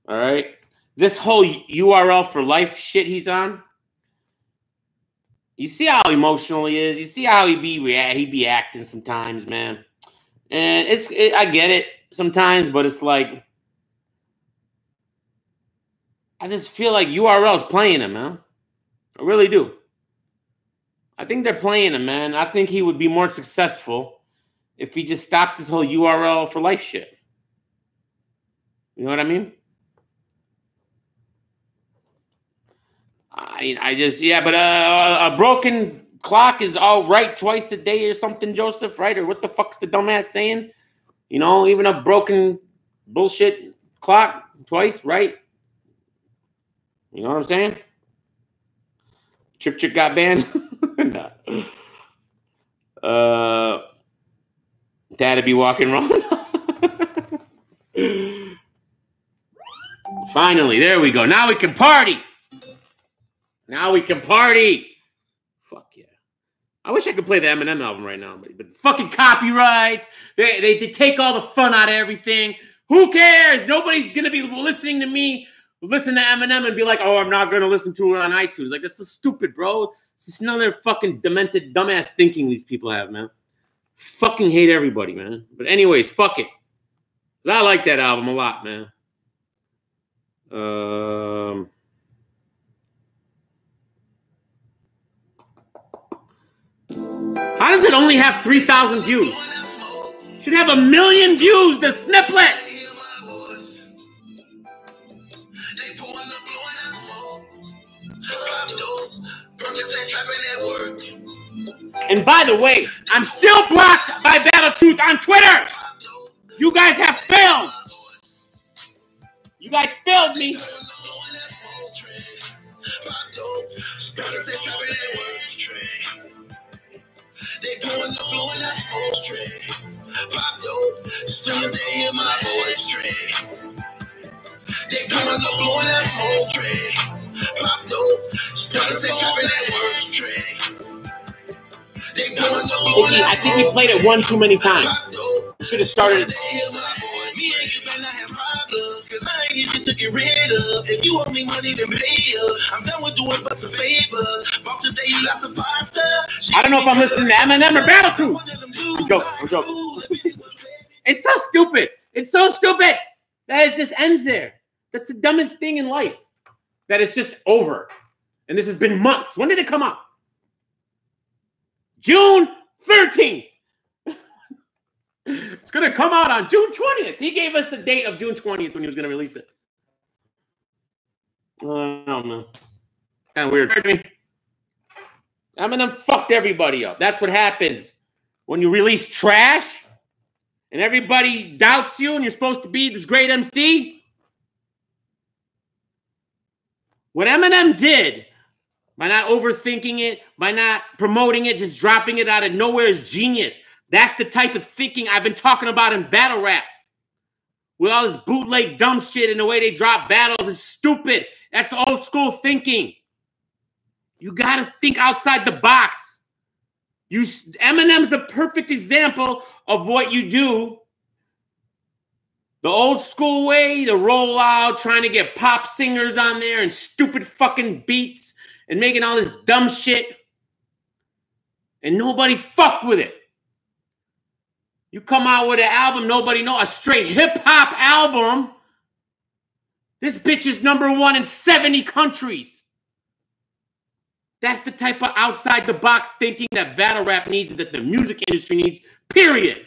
A: All right? This whole URL for life shit he's on, you see how emotional he is. You see how he be acting sometimes, man. And I get it sometimes, but it's like, I just feel like URL's playing him, man. I really do. I think they're playing him, man. I think he would be more successful if he just stopped this whole URL for life shit. You know what I mean? But a broken clock is all right twice a day or something, Joseph, right? Or what the fuck's the dumbass saying? You know, even a broken bullshit clock twice, right? You know what I'm saying? Chip Chick got banned. Nah. Dad'd be walking wrong. Finally, there we go. Now we can party. Now we can party. Fuck yeah. I wish I could play the Eminem album right now, but fucking copyrights. They take all the fun out of everything. Who cares? Nobody's gonna be listening to me listen to Eminem and be like, oh, I'm not gonna listen to it on iTunes. Like, that's so stupid, bro. It's just another fucking demented, dumbass thinking these people have, man. Fucking hate everybody, man. But anyways, fuck it. 'Cause I like that album a lot, man. How does it only have 3,000 views? Should have 1 million views, the snippet. And by the way, I'm still blocked by Battletooth on Twitter. You guys have failed. You guys failed me. They going to blowing that whole train. Pop dope, soon they hear my voice train. They going to blowing that whole train. Pop dope, started say trapping that work train. They going to blowing that I think we played it one too many times. Should have started. Me ain't gonna have problems, cause I ain't even to get rid of. If you owe me money, then pay up. I'm done with doing bucks and favors. Boss today, lots of pasta. I don't know if I'm listening to Eminem or Battletooth. I'm joking. It's so stupid. It's so stupid that it just ends there. That's the dumbest thing in life. That it's just over. And this has been months. When did it come out? June 13th. It's going to come out on June 20th. He gave us the date of June 20th when he was going to release it. I don't know. Kind of weird to me. Eminem fucked everybody up. That's what happens when you release trash and everybody doubts you and you're supposed to be this great MC. What Eminem did by not overthinking it, by not promoting it, just dropping it out of nowhere is genius. That's the type of thinking I've been talking about in battle rap. With all this bootleg dumb shit and the way they drop battles is stupid. That's old school thinking. You got to think outside the box. Eminem's the perfect example of what you do. The old school way, the roll out, trying to get pop singers on there and stupid fucking beats and making all this dumb shit. And nobody fucked with it. You come out with an album, nobody know, a straight hip-hop album. This bitch is #1 in 70 countries. That's the type of outside-the-box thinking that battle rap needs, that the music industry needs, period.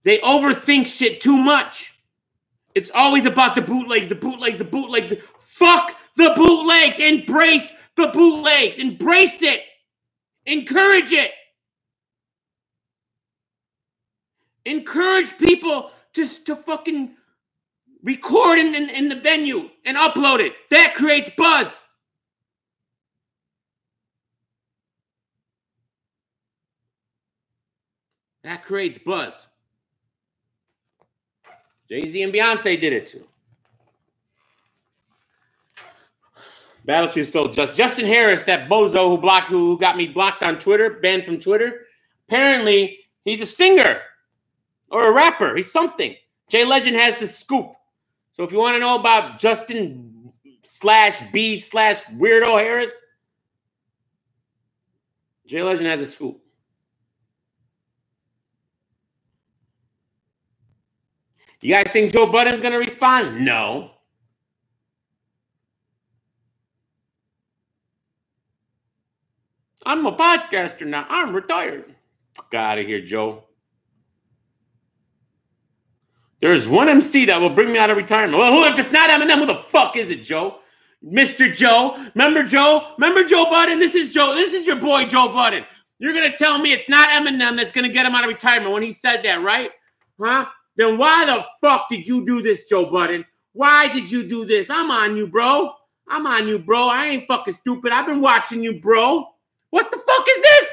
A: They overthink shit too much. It's always about the bootlegs, the bootlegs, the bootlegs. Fuck the bootlegs. Embrace the bootlegs. Embrace it. Encourage it. Encourage people just to fucking record in the venue and upload it. That creates buzz. That creates buzz. Jay-Z and Beyonce did it too. Battle Tree still just Justin Harris, that bozo who got me blocked on Twitter, banned from Twitter. Apparently, he's a singer or a rapper. He's something. Jay Legend has the scoop. So if you want to know about Justin/B/Weirdo Harris, Jay Legend has a scoop. You guys think Joe Budden's going to respond? No. I'm a podcaster now. I'm retired. Fuck out of here, Joe. There's one MC that will bring me out of retirement. Well, if it's not Eminem, who the fuck is it, Joe? Mr. Joe. Remember Joe? Remember Joe Budden? This is Joe. This is your boy, Joe Budden. You're going to tell me it's not Eminem that's going to get him out of retirement when he said that, right? Huh? Then why the fuck did you do this, Joe Budden? Why did you do this? I'm on you, bro. I'm on you, bro. I ain't fucking stupid. I've been watching you, bro. What the fuck is this?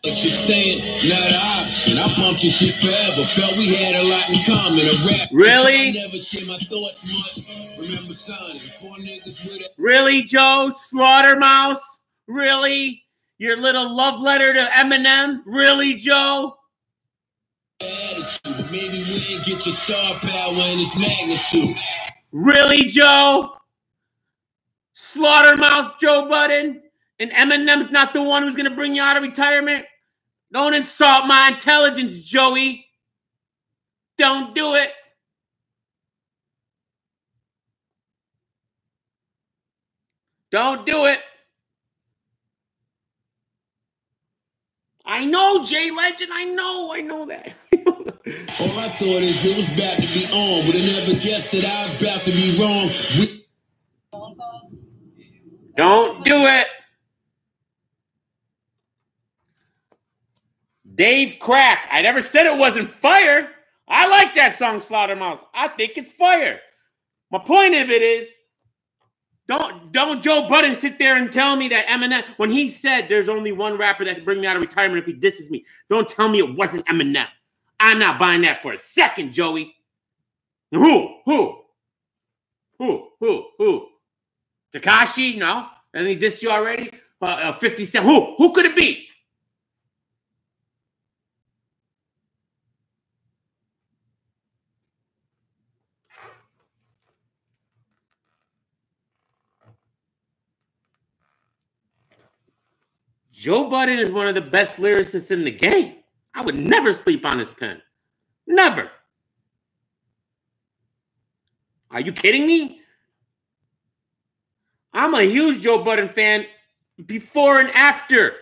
B: But you're staying, not an option. I bumped your shit forever. Felt we had a lot in common. A rap.
A: Really?
B: I never share my thoughts much. Remember signing 4 niggas with it.
A: Really, Joe? Slaughtermouse? Really? Your little love letter to Eminem? Really, Joe?
B: Attitude, but maybe we didn't get your star power in its magnitude.
A: Really, Joe? Slaughtermouse Joe Budden? And Eminem's not the one who's going to bring you out of retirement? Don't insult my intelligence, Joey. Don't do it. Don't do it. I know, Jay Legend. I know that.
B: All I thought is it was about to be on, but I never guessed that I was about to be wrong.
A: Don't do it. Dave Crack. I never said it wasn't fire. I like that song, Slaughtermouse. I think it's fire. My point of it is, don't Joe Budden sit there and tell me that Eminem, when he said there's only one rapper that can bring me out of retirement if he disses me, don't tell me it wasn't Eminem. I'm not buying that for a second, Joey. Who? Tekashi? No. Hasn't he dissed you already? 50 Cent. Who could it be? Joe Budden is one of the best lyricists in the game. I would never sleep on his pen. Never. Are you kidding me? I'm a huge Joe Budden fan before and after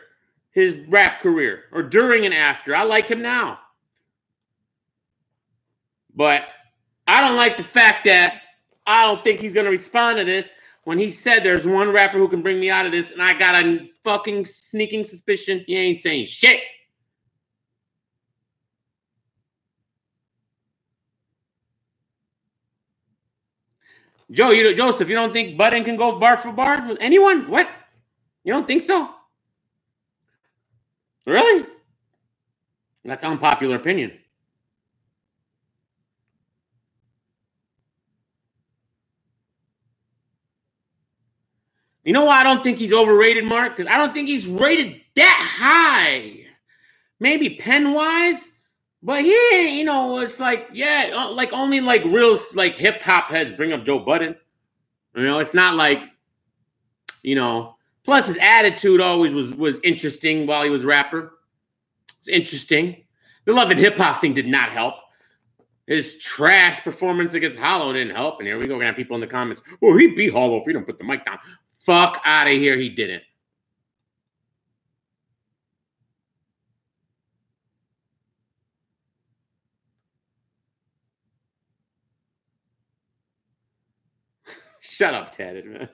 A: his rap career, or during and after. I like him now. But I don't like the fact that I don't think he's going to respond to this when he said there's one rapper who can bring me out of this, and I got a fucking sneaking suspicion he ain't saying shit. Joseph, you don't think Budden can go bar for bar with anyone? What? You don't think so? Really? That's unpopular opinion. You know why I don't think he's overrated, Mark? Because I don't think he's rated that high. Maybe pen-wise, but he ain't, you know, it's like, yeah, like only like real like hip-hop heads bring up Joe Budden. You know, it's not like, you know, plus his attitude always was interesting while he was rapper. It's interesting. The Love and Hip-Hop thing did not help. His trash performance against Hollow didn't help. And here we go, we're gonna have people in the comments, oh, he beat Hollow if he don't put the mic down. Fuck out of here, he didn't. Shut up, Ted.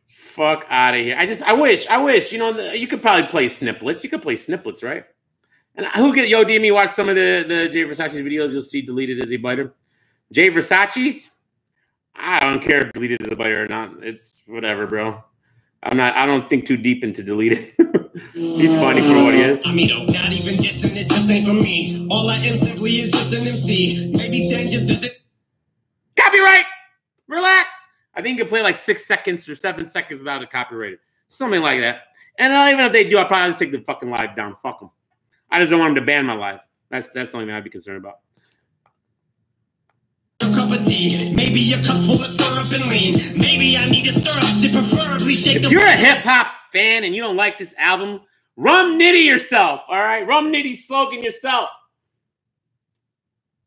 A: Fuck out of here. I wish, you know, you could probably play snippets. You could play snippets, right? And yo, DM watch some of the Jay Versace's videos, you'll see deleted as a biter. Jay Versace's? I don't care if deleted as a biter or not. It's whatever, bro. I don't think too deep into deleted. He's funny for what he is.
B: I mean, not even guessing it just ain't for me. All I am simply is just an MC. Maybe Stan just isn't.
A: Copyright! Relax. I think you can play like 6 seconds or 7 seconds without it copyrighted. Something like that. And even if they do, I'll probably just take the fucking live down. Fuck them. I just don't want them to ban my live. That's the only thing I'd be concerned about.
B: Cup of tea, maybe a cup full of syrup and lean. Maybe I need to stir up shit, preferably shake.
A: If you're a hip hop fan and you don't like this album, Rum Nitty yourself, all right? Rum Nitty Slogan yourself.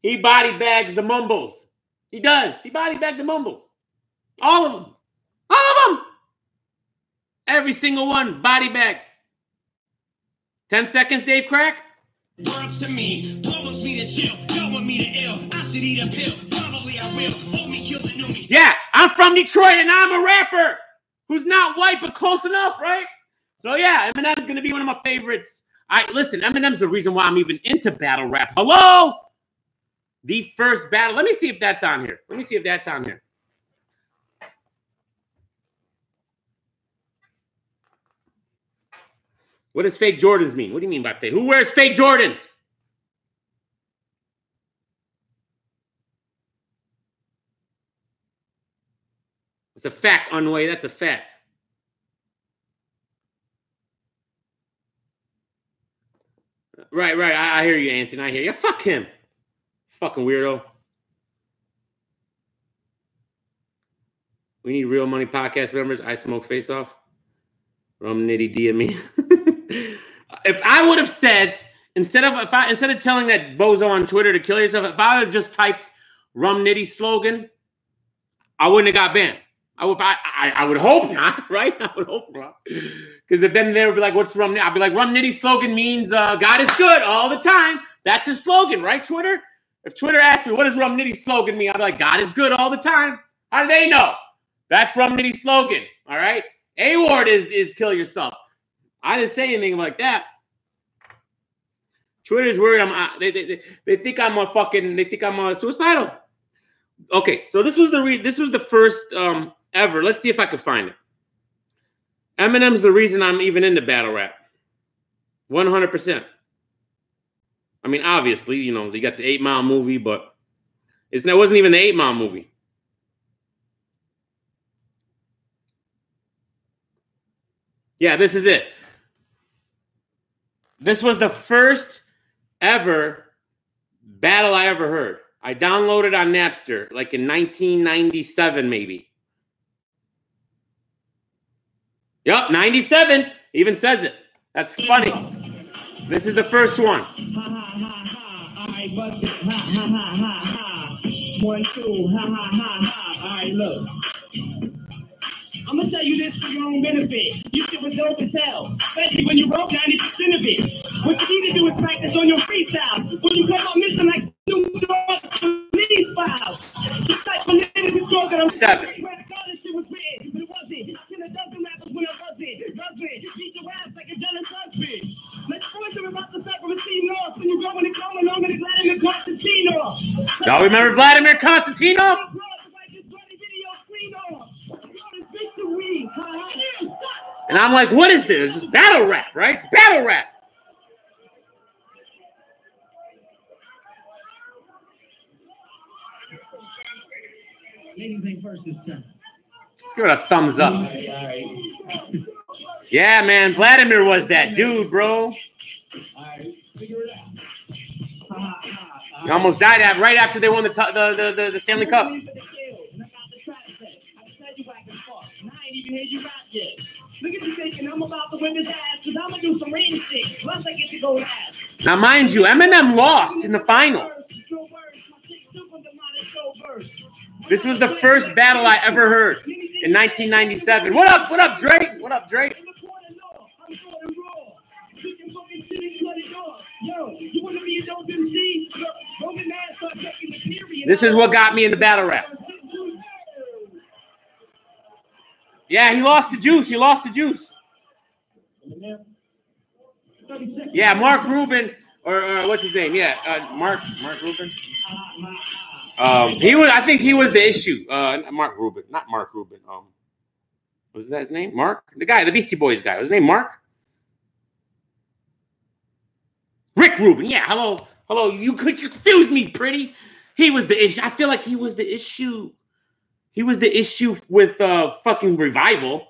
A: He body bags the mumbles. He does. He body bags the mumbles. All of them. All of them. Every single one, body bag. 10 seconds, Dave Crack.
B: Work to me, promise me to chill. Don't want me to ill. I should eat a pill. Probably I will. Hold me, kill the new me.
A: Yeah, I'm from Detroit and I'm a rapper who's not white but close enough, right? So yeah, Eminem's gonna be one of my favorites. Listen, Eminem's the reason why I'm even into battle rap. Hello? The first battle. Let me see if that's on here. Let me see if that's on here. What does fake Jordans mean? What do you mean by fake? Who wears fake Jordans? It's a fact, Unway. That's a fact. Right. I hear you, Anthony. I hear you. Fuck him. Fucking weirdo. We need Real Money Podcast members. I smoke face off. Rum Nitty DM me. If I would have said, instead of telling that bozo on Twitter to kill yourself, if I would have just typed Rum Nitty Slogan, I wouldn't have got banned. I would hope not, right? I would hope not. Because then they would be like, what's Rum Nitty? I'd be like, Rum Nitty Slogan means God is good all the time. That's his slogan, right, Twitter? If Twitter asked me, what does Rum Nitty Slogan mean? I'd be like, God is good all the time. How do they know? That's Rum Nitty Slogan, all right? A-Ward is kill yourself. I didn't say anything like that. Twitter's worried they think I'm a fucking, they think I'm a suicidal. Okay, so this was the first ever. Let's see if I can find it. Eminem's the reason I'm even into battle rap. 100%. I mean, obviously, you know, you got the 8 Mile movie, but it wasn't even the 8 Mile movie. Yeah, this is it. This was the first ever battle I ever heard. I downloaded on Napster like in 1997, maybe. Yup, 97. Even says it. That's funny. This is the first one.
C: 1, 2, Alright, look. I'm gonna tell you this for your own benefit. You shit was dope as hell, especially when you wrote 90% of it. What you need to do is practice on your freestyle. When you come up missing like New York police files. Just like when niggas is talking, I'm
A: 7.
C: Where the college shit was written, but it wasn't. I should have done some rappers when I wasn't. Beat your ass like a jealous husband. Let's force them about the separate scene off. When you go and come along and Vladimir Constantino.
A: Y'all remember Vladimir Constantino? And I'm like, what is this? It's battle rap, right? It's battle rap.
C: Ladies ain't first this time.
A: Let's give it a thumbs up.
C: All right.
A: Yeah, man. Vladimir was that dude, bro.
C: All right, figure it out.
A: He almost died right after they won the Stanley Cup.
C: Look at you thinking I'm about to win this ass because I'm going to do some rain shit. Plus I get to go last.
A: Now, mind you, Eminem lost in the finals. This was the first battle I ever heard in 1997. What up, Drake? What up, Drake? This is what got me into battle rap. Yeah, he lost to Juice. He lost to Juice. Yeah, Mark Rubin, or what's his name? Yeah, Mark Rubin. I think he was the issue. Mark Rubin, not Mark Rubin. Was that his name? Mark? The guy, the Beastie Boys guy. Was his name Mark? Rick Rubin. Yeah, hello. You confused me, pretty. He was the issue. I feel like he was the issue. He was the issue with fucking Revival.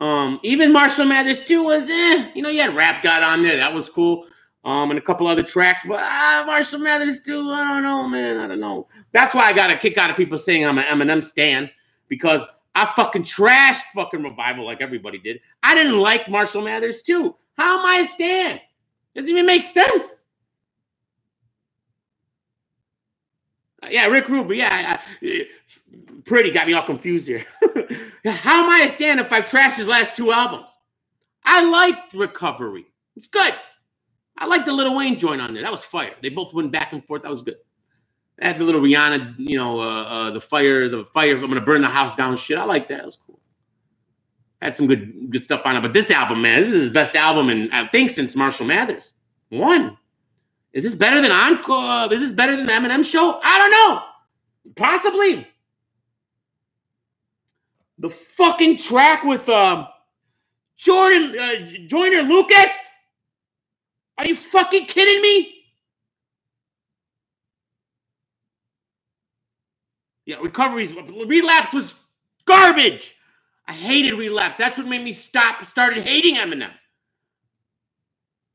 A: Even Marshall Mathers too was you had Rap God on there, that was cool. And a couple other tracks, but Marshall Mathers too, I don't know, man. I don't know. That's why I got a kick out of people saying I'm an Eminem stan, because I fucking trashed fucking Revival like everybody did. I didn't like Marshall Mathers too. How am I a stan? Doesn't even make sense. Yeah, Rick Rubin. Yeah, pretty got me all confused here. How am I a stan if I trashed his last 2 albums? I liked Recovery. It's good. I liked the Lil Wayne joint on there. That was fire. They both went back and forth. That was good. They had the little Rihanna, the fire. I'm gonna burn the house down shit. I like that. That was cool. Had some good stuff on it. But this album, man, this is his best album, and I think since Marshall Mathers. Is this better than Encore? Is this better than the Eminem Show? I don't know. Possibly. The fucking track with Joyner Lucas? Are you fucking kidding me? Yeah, Relapse was garbage. I hated Relapse. That's what made me started hating Eminem.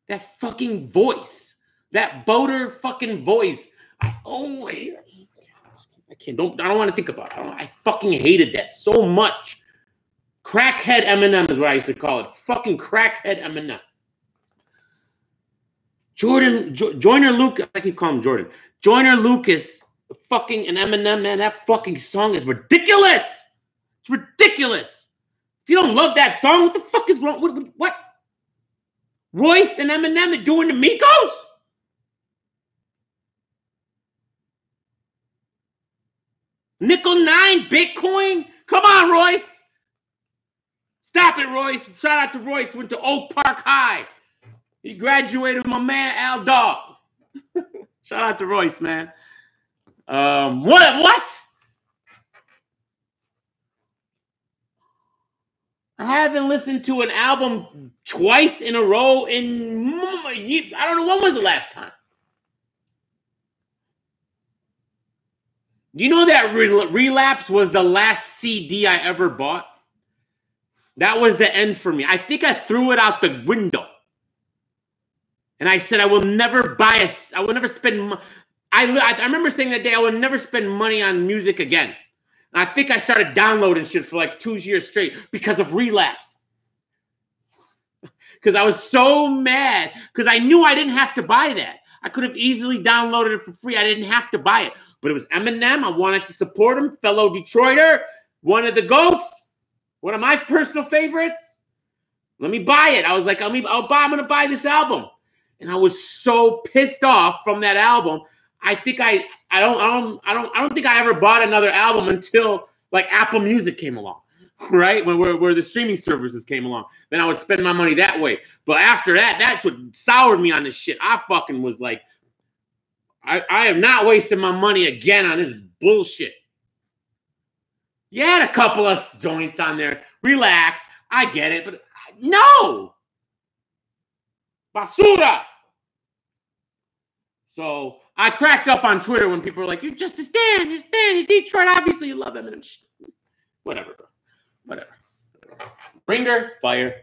A: That fucking voice. That boater fucking voice. I don't want to think about it. I fucking hated that so much. Crackhead Eminem is what I used to call it. Fucking crackhead Eminem. Joyner Lucas. I keep calling him Jordan. Joyner Lucas, fucking and Eminem, man, that fucking song is ridiculous. It's ridiculous. If you don't love that song, what the fuck is wrong? What? Royce and Eminem are doing the Migos? Nickel 9, Bitcoin? Come on, Royce. Stop it, Royce. Shout out to Royce. Went to Oak Park High. He graduated with my man, Al Dog. Shout out to Royce, man. What? I haven't listened to an album twice in a row in a year. I don't know, when was the last time? Do you know that Relapse was the last CD I ever bought? That was the end for me. I think I threw it out the window. And I said, I will never spend. I remember saying that day, I would never spend money on music again. And I think I started downloading shit for like 2 years straight because of Relapse. Because I was so mad. Because I knew I didn't have to buy that. I could have easily downloaded it for free. I didn't have to buy it. But it was Eminem. I wanted to support him. Fellow Detroiter. One of the GOATs. One of my personal favorites. Let me buy it. I was like, I'm going to buy this album. And I was so pissed off from that album. I think I don't think I ever bought another album until like Apple Music came along, right? Where the streaming services came along. Then I would spend my money that way. But after that, that's what soured me on this shit. I fucking was like, I am not wasting my money again on this bullshit. You had a couple of joints on there. Relax. I get it. But no. Basura. So I cracked up on Twitter when people were like, "You're just a stan. You're stan. You're Detroit. Obviously, you love Eminem." Whatever, bro. Whatever. Ringer, fire.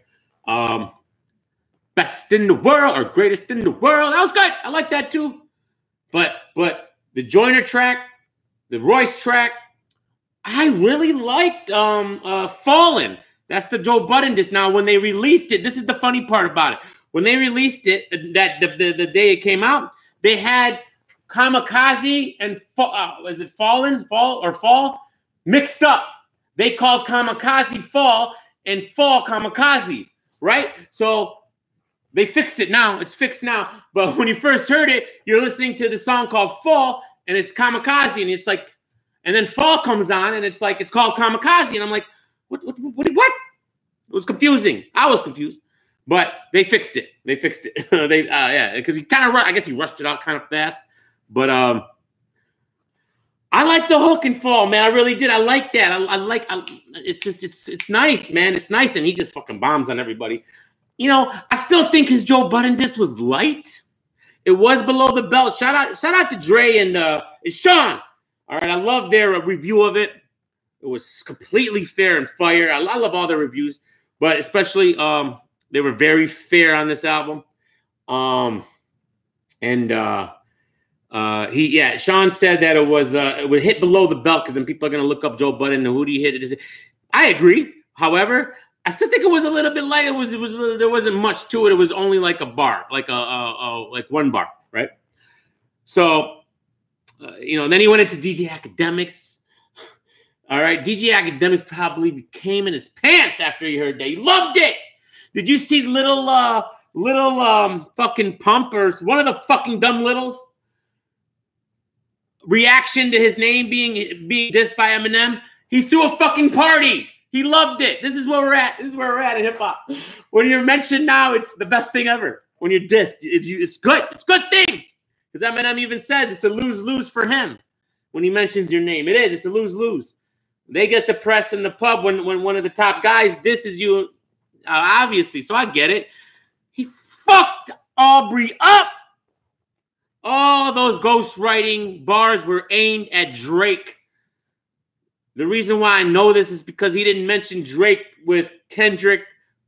A: Best in the world or greatest in the world. That was good. I like that too. But the Joyner track, the Royce track, I really liked Fallen. That's the Joe Budden disc. Now, when they released it, this is the funny part about it. When they released it, that the day it came out, they had Kamikaze and was it Fall mixed up. They called Kamikaze Fall and Fall Kamikaze, right? So they fixed it now. It's fixed now. But when you first heard it, you're listening to the song called Fall, and it's Kamikaze, and it's like, and then Fall comes on, and it's like it's called Kamikaze, and I'm like, what? It was confusing. I was confused. But they fixed it. They fixed it. Because he kind of, I guess he rushed it out kind of fast. But I like the hook and Fall, man. I really did. I like that. It's nice, man. It's nice, and he just fucking bombs on everybody. You know, I still think his Joe Budden disc was light. It was below the belt. Shout out to Dre and Sean. All right, I love their review of it. It was completely fair and fire. I love all their reviews, but especially they were very fair on this album. Sean said that it would hit below the belt because then people are gonna look up Joe Budden and who do you hit? I agree. However, I still think it was a little bit light. There wasn't much to it. It was only like a bar, like like one bar, right? So, then he went into DJ Academics. All right, DJ Academics probably came in his pants after he heard that. He loved it. Did you see little fucking Pump or one of the fucking dumb littles reaction to his name being dissed by Eminem? He threw a fucking party. He loved it. This is where we're at. This is where we're at in hip hop. When you're mentioned now, it's the best thing ever. When you're dissed, it's good. It's a good thing. Because Eminem even says it's a lose-lose for him when he mentions your name. It is. It's a lose-lose. They get the press in the pub when one of the top guys disses you, obviously. So I get it. He fucked Aubrey up. All those ghostwriting bars were aimed at Drake. The reason why I know this is because he didn't mention Drake with Kendrick,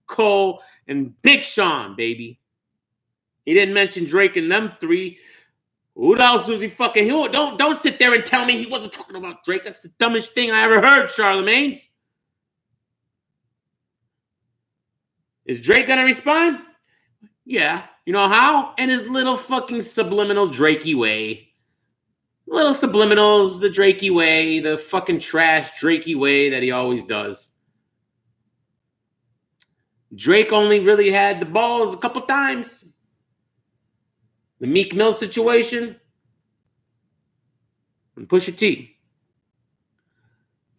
A: Cole, and Big Sean, baby. He didn't mention Drake and them three. Who else was he fucking? Don't sit there and tell me he wasn't talking about Drake. That's the dumbest thing I ever heard, Charlemagne's. Is Drake gonna respond? Yeah. You know how? In his little fucking subliminal Drakey way. Little subliminals, the Drakey way, the fucking trash Drakey way that he always does. Drake only really had the balls a couple times. The Meek Mill situation and Pusha T.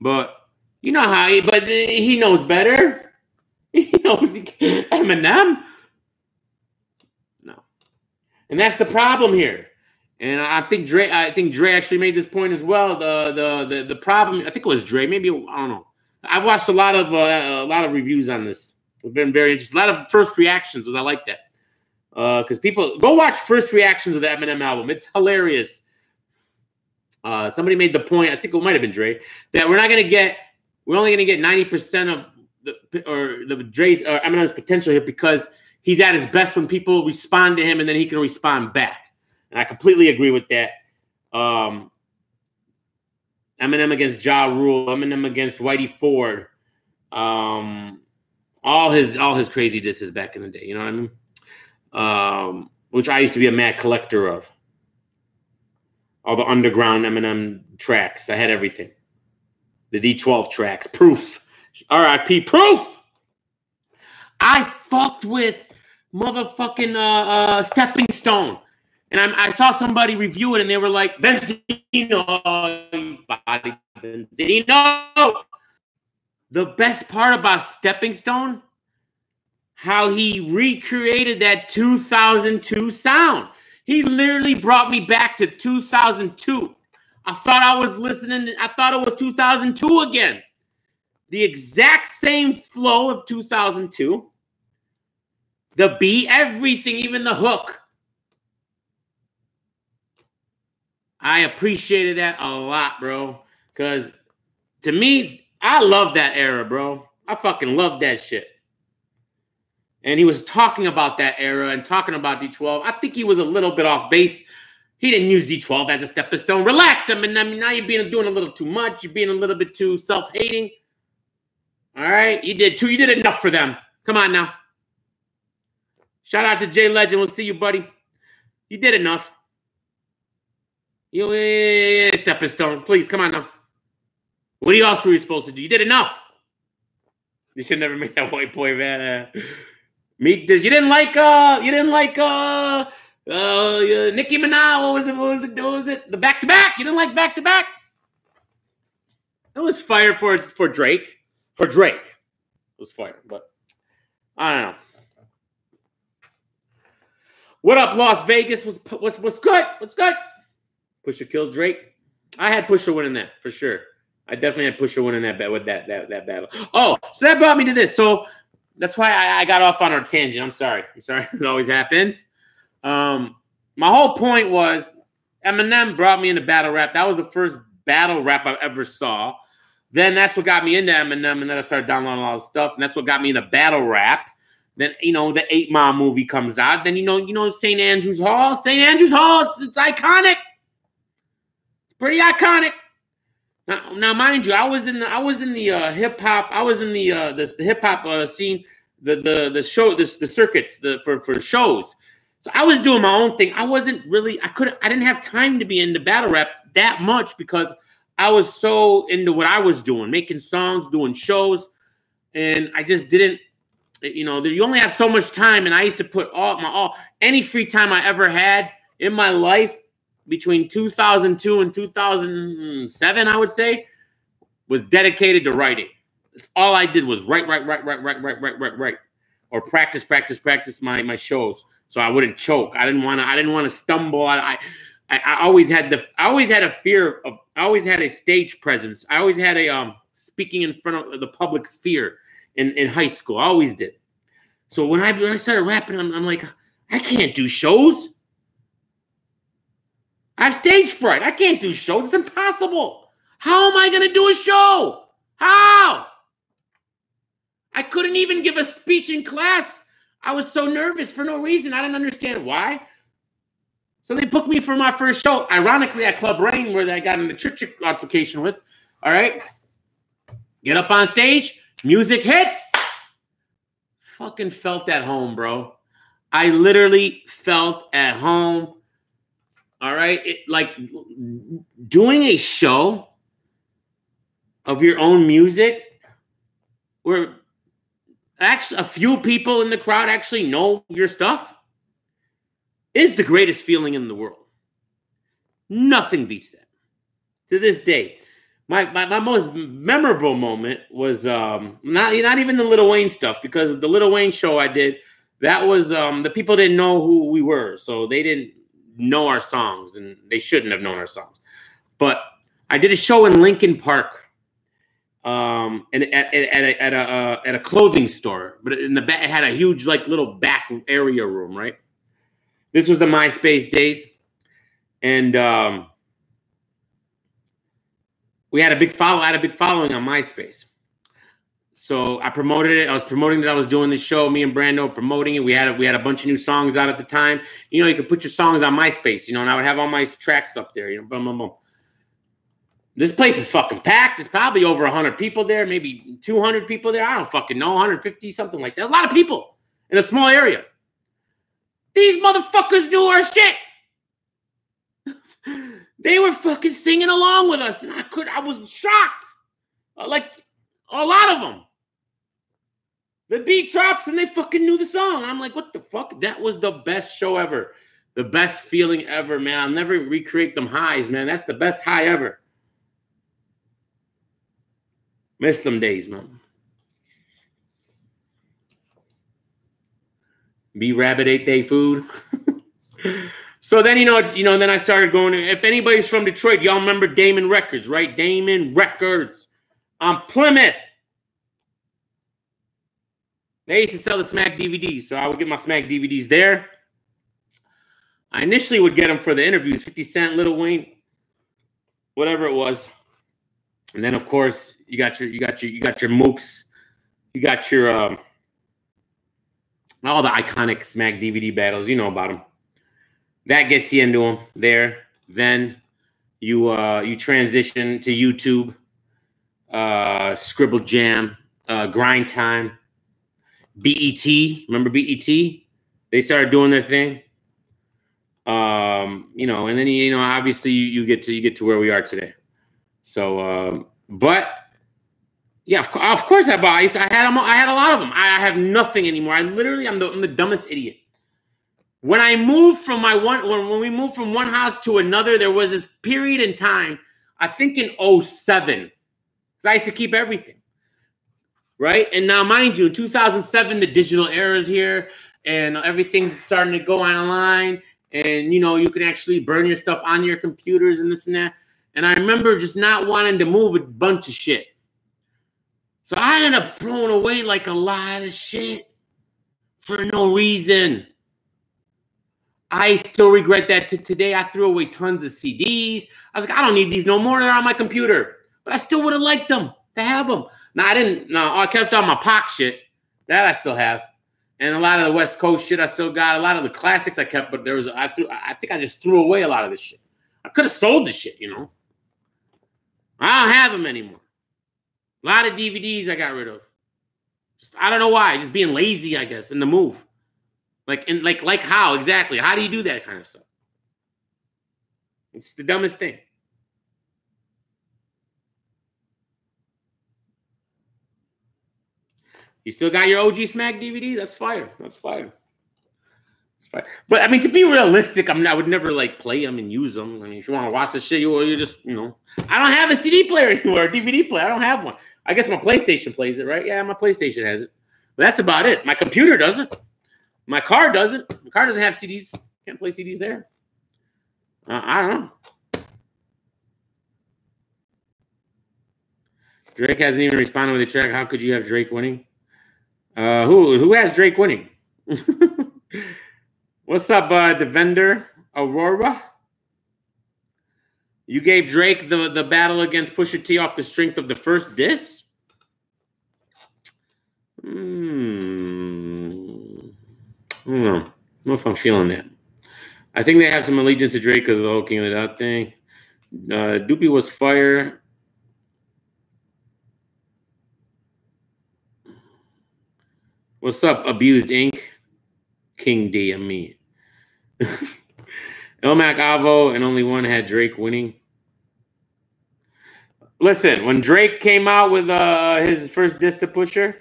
A: But you know how he knows better. He knows Eminem. No. And that's the problem here. And I think Dre actually made this point as well. The problem, I think it was Dre, maybe, I don't know. I've watched a lot of reviews on this. It's been very interesting. A lot of first reactions, I like that. Because people go watch first reactions of the Eminem album. It's hilarious. Somebody made the point, I think it might have been Dre, that we're only gonna get 90% of Eminem's potential here because he's at his best when people respond to him and then he can respond back. And I completely agree with that. Eminem against Ja Rule, Eminem against Whitey Ford, all his crazy disses back in the day. You know what I mean? Which I used to be a mad collector of. All the underground Eminem tracks. I had everything. The D12 tracks. Proof. R.I.P. Proof. I fucked with motherfucking Stepping Stone. And I saw somebody review it, and they were like, Benzino. The best part about Stepping Stone, how he recreated that 2002 sound. He literally brought me back to 2002. I thought it was 2002 again. The exact same flow of 2002. The beat, everything, even the hook. I appreciated that a lot, bro. Because to me, I love that era, bro. I fucking love that shit. And he was talking about that era and talking about D12. I think he was a little bit off base. He didn't use D12 as a stepping stone. Relax, I mean, now you're doing a little too much. You're being a little bit too self-hating. All right? You did enough for them. Come on now. Shout out to Jay Legend. We'll see you, buddy. You did enough. Stepping stone. Please, come on now. What else were you supposed to do? You did enough. You should never make that white boy man. Meek, you didn't like Nicki Minaj. What was it? The back-to-back. You didn't like back-to-back? It was fire for Drake. For Drake. It was fire, but I don't know. What up, Las Vegas? What's good? What's good? Pusha killed Drake. I had Pusha winning that for sure. I definitely had Pusha winning that with that battle. Oh, so that brought me to this. So that's why I got off on our tangent. I'm sorry. It always happens. my whole point was Eminem brought me into battle rap. That was the first battle rap I ever saw. Then that's what got me into Eminem, and then I started downloading all the stuff, and that's what got me into battle rap. Then, you know, the 8 Mile movie comes out. Then, you know, St. Andrews Hall. St. Andrews Hall, it's iconic. It's pretty iconic. Now, mind you, I was in the hip hop. I was in the hip hop scene, the show, the circuits, for shows. So I was doing my own thing. I didn't have time to be into battle rap that much because I was so into what I was doing, making songs, doing shows, and I just didn't. You know, you only have so much time, and I used to put any free time I ever had in my life between 2002 and 2007, I would say, was dedicated to writing. That's all I did was write, or practice my shows so I wouldn't choke. I didn't want to stumble. I always had a fear of. I always had a stage presence. I always had a speaking in front of the public fear. In high school, I always did. So when I started rapping, I'm like, I can't do shows. I have stage fright. I can't do shows. It's impossible. How am I going to do a show? How? I couldn't even give a speech in class. I was so nervous for no reason. I didn't understand why. So they booked me for my first show, ironically at Club Rain, where I got in the church altercation with. All right. Get up on stage. Music hits. Fucking felt at home, bro. I literally felt at home. All right. Like doing a show of your own music where actually a few people in the crowd actually know your stuff is the greatest feeling in the world. Nothing beats that. To this day. My most memorable moment was not even the Lil Wayne stuff, because of the Lil Wayne show I did. That was the people didn't know who we were, so they didn't know our songs, and they shouldn't have known our songs. But I did a show in Lincoln Park, and at a clothing store, but in the back it had a huge little back area room. Right, this was the MySpace days, and we had a big follow. I had a big following on MySpace, so I promoted it. I was promoting that I was doing this show. Me and Brando promoting it. We had a bunch of new songs out at the time. You know, you could put your songs on MySpace. You know, and I would have all my tracks up there. You know, boom, boom, boom. This place is fucking packed. There's probably over 100 people there, maybe 200 people there. I don't fucking know, 150, something like that. A lot of people in a small area. These motherfuckers knew our shit. They were fucking singing along with us, and I was shocked. Like, a lot of them. The beat drops, and they fucking knew the song. And I'm like, what the fuck? That was the best show ever. The best feeling ever, man. I'll never recreate them highs, man. That's the best high ever. Miss them days, man. B-Rabbit ate they food. So then, then I started going, if anybody's from Detroit, y'all remember Damon Records, right? Damon Records on Plymouth. They used to sell the Smack DVDs, so I would get my Smack DVDs there. I initially would get them for the interviews, 50 Cent, Lil Wayne, whatever it was. And then, of course, you got your mooks, you got your all the iconic Smack DVD battles. You know about them. That gets you into them there. Then you transition to YouTube, Scribble Jam, Grind Time, BET. Remember BET? They started doing their thing. And then obviously you get to where we are today. So, but yeah, of course I bought. I had a lot of them. I have nothing anymore. I'm the dumbest idiot. When I moved from when we moved from one house to another, there was this period in time, I think in 2007, because I used to keep everything, right? And now, mind you, in 2007, the digital era is here, and everything's starting to go online, and you can actually burn your stuff on your computers and this and that. And I remember just not wanting to move a bunch of shit, so I ended up throwing away like a lot of shit for no reason. I still regret that to today. I threw away tons of CDs. I was like, I don't need these no more. They're on my computer. But I still would have liked them to have them. No, I didn't. No, I kept all my Pac shit. That I still have. And a lot of the West Coast shit I still got. A lot of the classics I kept, but I think I just threw away a lot of this shit. I could have sold the shit, you know. I don't have them anymore. A lot of DVDs I got rid of. I don't know why. Just being lazy, I guess, in the move. Like how exactly? How do you do that kind of stuff? It's the dumbest thing. You still got your OG Smack DVD? That's fire. That's fire. That's fire. But I mean, to be realistic, I would never like play them and use them. I mean, if you want to watch the shit, you just, you know. I don't have a CD player anymore, a DVD player. I don't have one. I guess my PlayStation plays it, right? Yeah, my PlayStation has it. But that's about it. My computer doesn't. My car doesn't. My car doesn't have CDs. Can't play CDs there. I don't know. Drake hasn't even responded with a track. How could you have Drake winning? Who has Drake winning? What's up, the vendor Aurora? You gave Drake the battle against Pusha T off the strength of the first diss? I don't know if I'm feeling that. I think they have some allegiance to Drake because of the whole King of the Dot thing. Doopy was fire. What's up, Abused Inc? King D, I mean. Elmac Avo and only one had Drake winning. Listen, when Drake came out with his first diss to Pusher,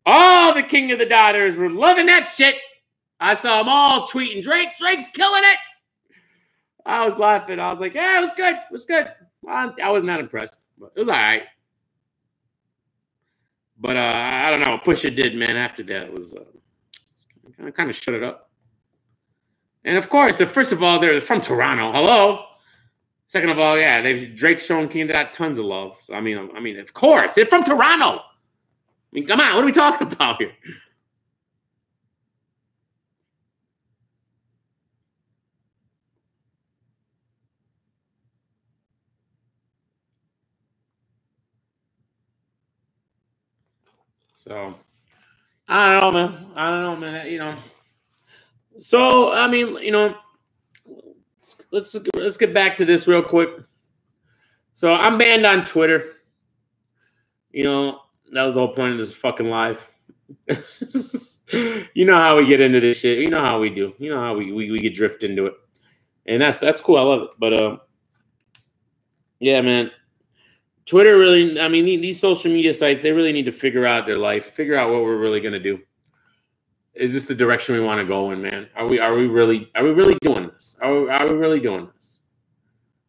A: all the King of the Dotters were loving that shit. I saw them all tweeting, Drake's killing it. I was laughing. I was like, yeah, it was good. It was good. I was not impressed, but it was all right. But I don't know. Pusha did, man. After that, it was kind of shut it up. And of course, first of all, they're from Toronto. Hello. Second of all, yeah, Drake's shown King of that tons of love. So I mean, of course, they're from Toronto. I mean, come on, what are we talking about here? So I don't know, man. You know. So I mean, you know, let's get back to this real quick. So I'm banned on Twitter. You know, that was the whole point of this fucking live. You know how we get into this shit. You know how we do. You know how we get drift into it. And that's cool. I love it. But yeah, man. Twitter really, I mean, these social media sites, they really need to figure out their life, figure out what we're really gonna do. Is this the direction we want to go in, man? Are we really doing this? Are we really doing this?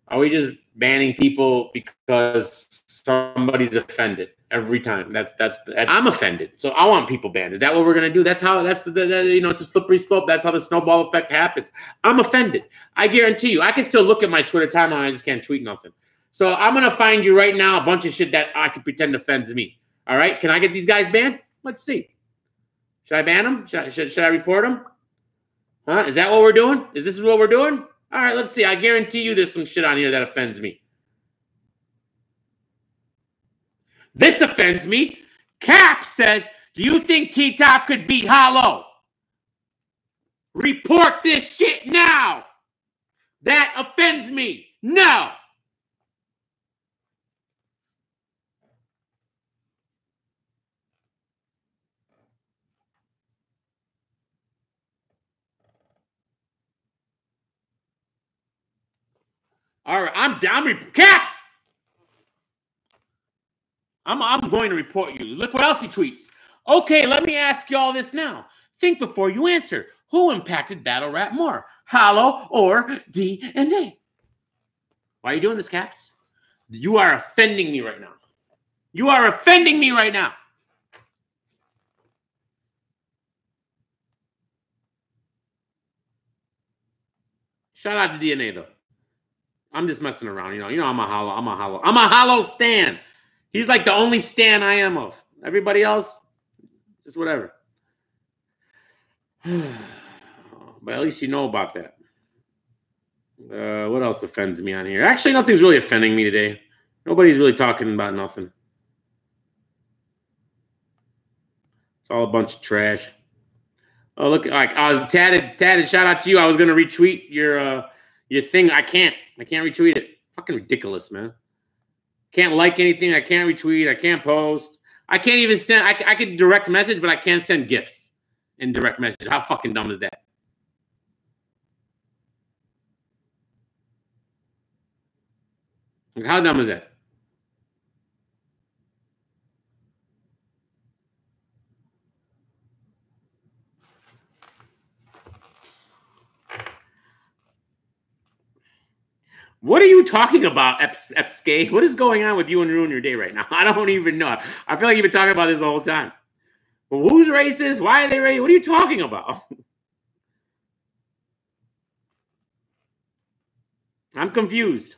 A: Are we just banning people because somebody's offended every time? I'm offended, so I want people banned. Is that what we're gonna do? That's the you know, it's a slippery slope. That's how the snowball effect happens. I'm offended. I guarantee you, I can still look at my Twitter timeline. I just can't tweet nothing. So I'm gonna find you right now a bunch of shit that I can pretend offends me. All right? Can I get these guys banned? Let's see. Should I ban them? Should I report them? Huh? Is that what we're doing? Is this what we're doing? All right, let's see. I guarantee you there's some shit on here that offends me. This offends me. Cap says, do you think T-Top could beat Hollow? Report this shit now. That offends me. No. All right, I'm down. Caps! I'm going to report you. Look what else he tweets. Okay, let me ask y'all this now. Think before you answer. Who impacted battle rap more, Hollow or DNA? Why are you doing this, Caps? You are offending me right now. You are offending me right now. Shout out to DNA though. I'm just messing around, you know. I'm a Hollow stan. He's like the only stan I am of. Everybody else, just whatever. But at least you know about that. What else offends me on here? Actually, nothing's really offending me today. Nobody's really talking about nothing. It's all a bunch of trash. Oh, look! Like I was tatted. Shout out to you. I was gonna retweet your thing. I can't retweet it. Fucking ridiculous, man. Can't like anything. I can't retweet. I can't post. I can't even send. I could direct message, but I can't send gifts in direct message. How fucking dumb is that? Like, how dumb is that? What are you talking about, Epskay? What is going on with you and Ruin Your Day right now? I don't even know. I feel like you've been talking about this the whole time. Well, who's racist? Why are they racist? What are you talking about? I'm confused.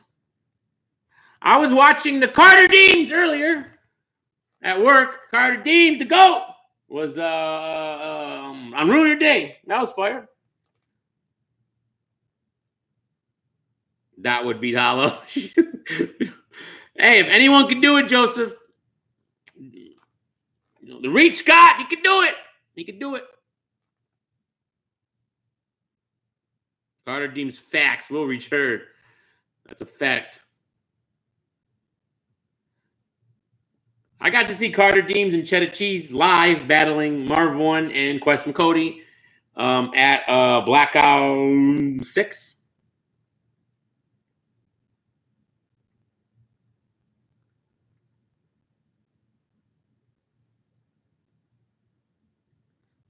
A: I was watching the Carter Deems earlier at work. Carter Deems, the GOAT, was on Ruin Your Day. That was fire. That would be hollow. Hey, if anyone can do it, Joseph, the Reach Scott, he can do it. He can do it. Carter Deems facts will reach heard. That's a fact. I got to see Carter Deems and Cheddar Cheese live battling Marv One and Quest Cody at Blackout 6.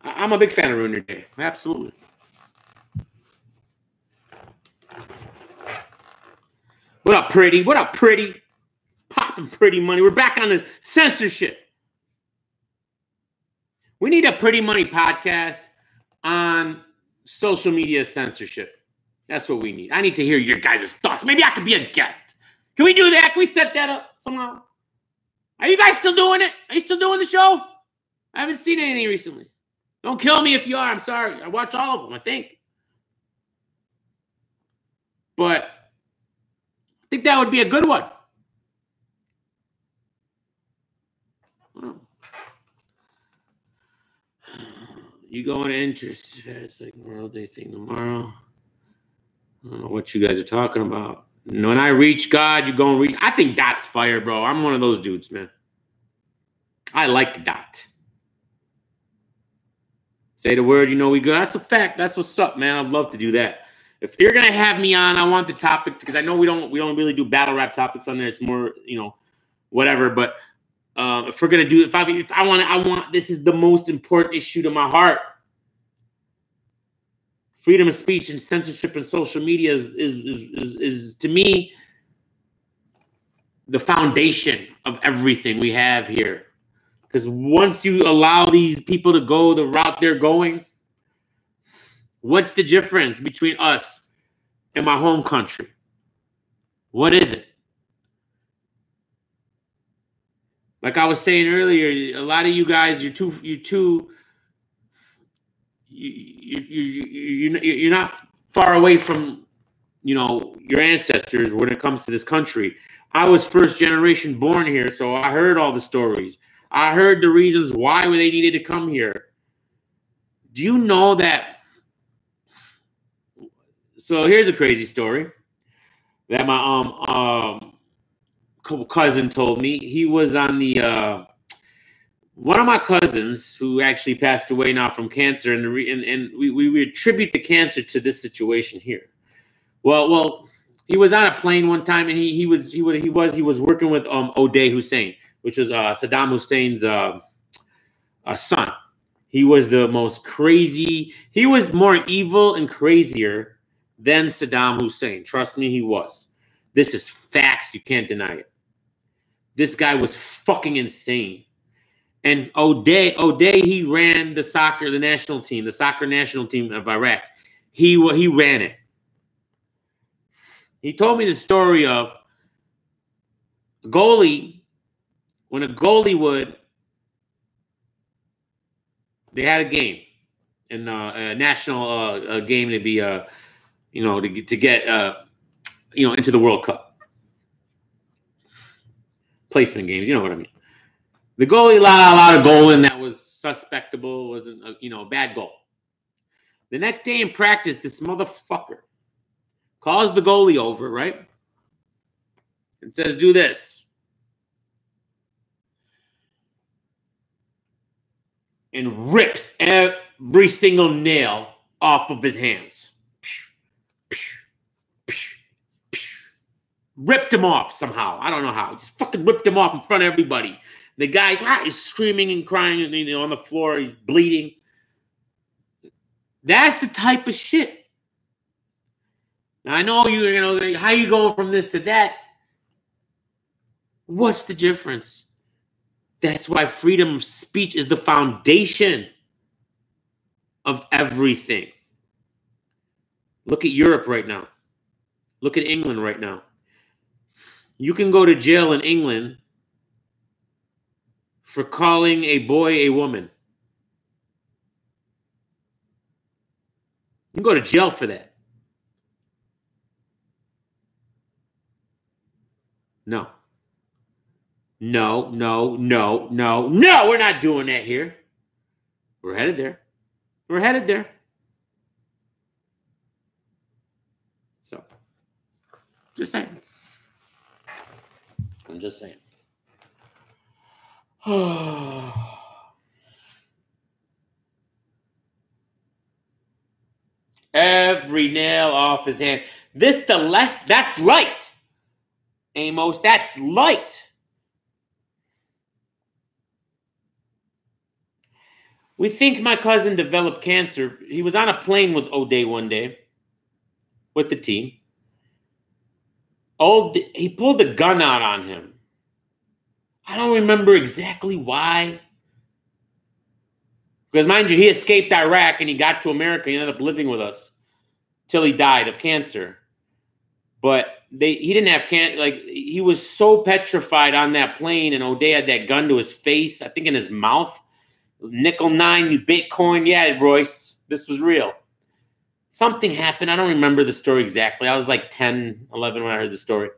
A: I'm a big fan of Ruin Your Day. Absolutely. What up, Pretty? What up, Pretty? It's popping Pretty Money. We're back on the censorship. We need a Pretty Money podcast on social media censorship. That's what we need. I need to hear your guys' thoughts. Maybe I could be a guest. Can we do that? Can we set that up somehow? Are you guys still doing it? Are you still doing the show? I haven't seen anything recently. Don't kill me if you are. I'm sorry. I watch all of them, I think. But I think that would be a good one. You going to interest? It's like World Day thing tomorrow. I don't know what you guys are talking about. When I reach God, you go and reach. I think Dot's fire, bro. I'm one of those dudes, man. I like Dot. Say the word, you know we good. That's a fact. That's what's up, man. I'd love to do that. If you're gonna have me on, I want the topic because I know we don't really do battle rap topics on there. It's more, whatever. But if we're gonna do it, if I want this is the most important issue to my heart. Freedom of speech and censorship and social media is to me the foundation of everything we have here. Because once you allow these people to go the route they're going, what's the difference between us and my home country? What is it? Like I was saying earlier, a lot of you guys, you're not far away from, your ancestors when it comes to this country. I was first generation born here, so I heard all the stories. I heard the reasons why they needed to come here. Do you know that? So here's a crazy story that my cousin told me. He was on the one of my cousins who actually passed away now from cancer, and we attribute the cancer to this situation here. Well, he was on a plane one time, and he was working with Uday Hussein, which was Saddam Hussein's son. He was the most crazy. He was more evil and crazier than Saddam Hussein. Trust me, he was. This is facts. You can't deny it. This guy was fucking insane. And Uday, he ran the soccer national team of Iraq. He ran it. He told me the story of a goalie. When a goalie they had a game, and a national game to be, to get into the World Cup. Placement games, you know what I mean. The goalie allowed a goal in that was suspectable, wasn't a bad goal. The next day in practice, this motherfucker calls the goalie over, right? And says, do this. And rips every single nail off of his hands. Ripped him off somehow. I don't know how. Just fucking ripped him off in front of everybody. The guy is screaming and crying on the floor. He's bleeding. That's the type of shit. Now, I know how you go from this to that. What's the difference? That's why freedom of speech is the foundation of everything. Look at Europe right now. Look at England right now. You can go to jail in England for calling a boy a woman. You can go to jail for that. No. No, we're not doing that here. We're headed there. We're headed there. So, just saying. I'm just saying. Every nail off his hand. That's light. Amos, that's light. We think my cousin developed cancer. He was on a plane with O'Day one day with the team. He pulled a gun out on him. I don't remember exactly why. Because mind you, he escaped Iraq and he got to America. He ended up living with us till he died of cancer. But he didn't have cancer. Like, he was so petrified on that plane, and O'Day had that gun to his face, I think in his mouth. Nickel 9, Bitcoin. Yeah, Royce, this was real. Something happened. I don't remember the story exactly. I was like 10, 11 when I heard the story.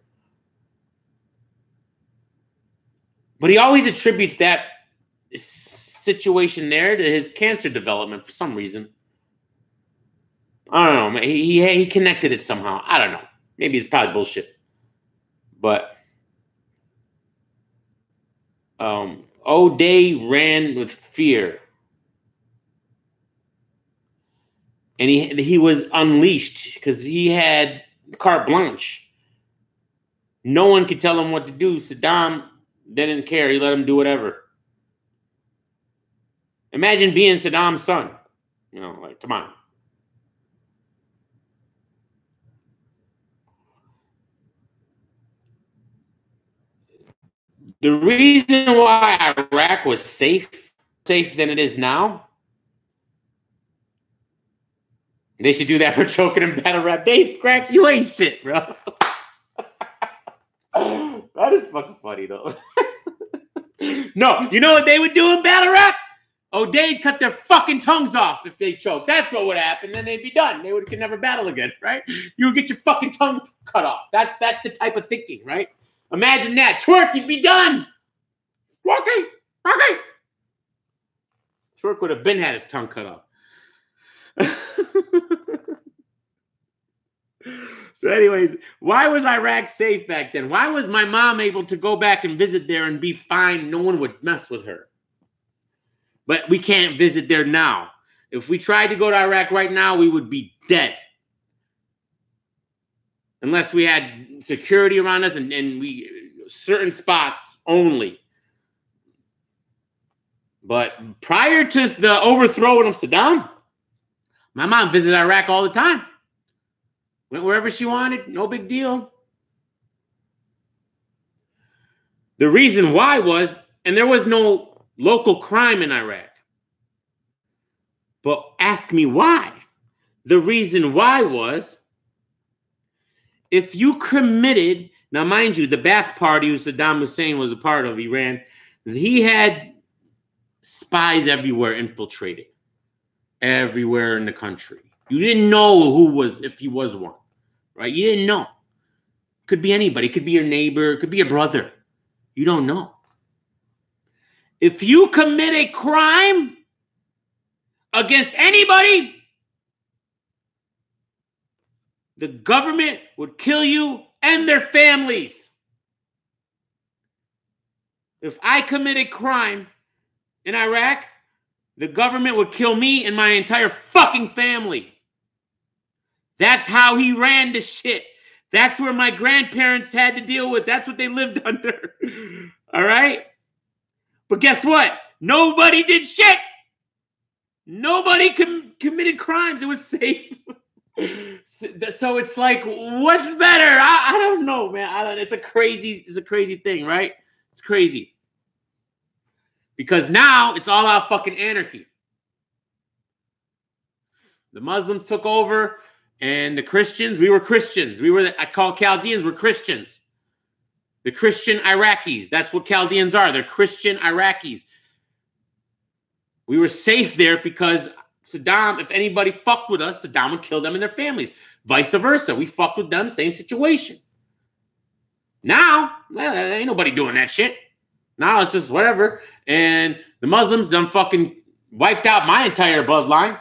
A: But he always attributes that situation there to his cancer development for some reason. I don't know. He connected it somehow. I don't know. Maybe it's probably bullshit. But O'Day ran with fear. And he was unleashed because he had carte blanche. No one could tell him what to do. Saddam didn't care. He let him do whatever. Imagine being Saddam's son. Like, come on. The reason why Iraq was safer than it is now, they should do that for choking and battle rap. Dave Crack, you ain't shit, bro. That is fucking funny, though. No, you know what they would do in battle rap? They'd cut their fucking tongues off if they choked. That's what would happen. Then they'd be done. They could never battle again, right? You would get your fucking tongue cut off. That's the type of thinking, right? Imagine that. Twerk, you'd be done. Twerky. Twerk would have been had his tongue cut off. So anyways, why was Iraq safe back then? Why was my mom able to go back and visit there and be fine? No one would mess with her. But we can't visit there now. If we tried to go to Iraq right now, we would be dead. Unless we had security around us and we certain spots only. But prior to the overthrow of Saddam, my mom visited Iraq all the time. Went wherever she wanted, no big deal. The reason why was, and there was no local crime in Iraq. But ask me why. The reason why was, if you committed, now mind you, the Ba'ath Party, who Saddam Hussein was a part of, Iran, he had spies everywhere infiltrating. Everywhere in the country. You didn't know who was, if he was one, right? You didn't know. Could be anybody. It could be your neighbor. It could be your brother. You don't know. If you commit a crime against anybody, the government would kill you and their families. If I commit a crime in Iraq, the government would kill me and my entire fucking family. That's how he ran the shit. That's where my grandparents had to deal with. That's what they lived under. All right? But guess what? Nobody did shit. Nobody committed crimes. It was safe. So it's like, what's better? I don't know, man. It's a crazy thing, right? It's crazy. Because now it's all out fucking anarchy. The Muslims took over, and the Christians, we were Christians. I call Chaldeans, we're Christians. The Christian Iraqis. That's what Chaldeans are. They're Christian Iraqis. We were safe there because Saddam, if anybody fucked with us, Saddam would kill them and their families. Vice versa. We fucked with them, same situation. Now, well, ain't nobody doing that shit. Now it's just whatever. And the Muslims done fucking wiped out my entire bloodline.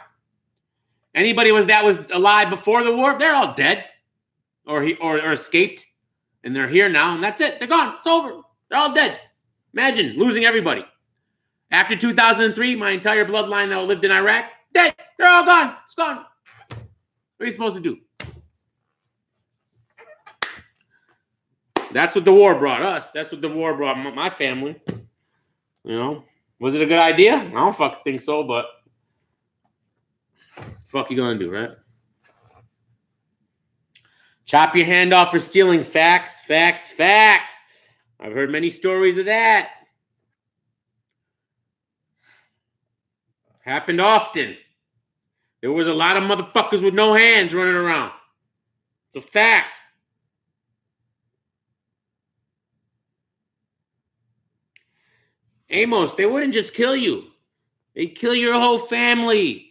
A: Anybody that was alive before the war, they're all dead or escaped. And they're here now, and that's it. They're gone. It's over. They're all dead. Imagine losing everybody. After 2003, my entire bloodline that lived in Iraq, dead. They're all gone. It's gone. What are you supposed to do? That's what the war brought us. That's what the war brought my family. You know, was it a good idea? I don't fucking think so, but fuck you gonna do, right? Chop your hand off for stealing. Facts, facts, facts. I've heard many stories of that. Happened often. There was a lot of motherfuckers with no hands running around. It's a fact. Amos, they wouldn't just kill you. They'd kill your whole family.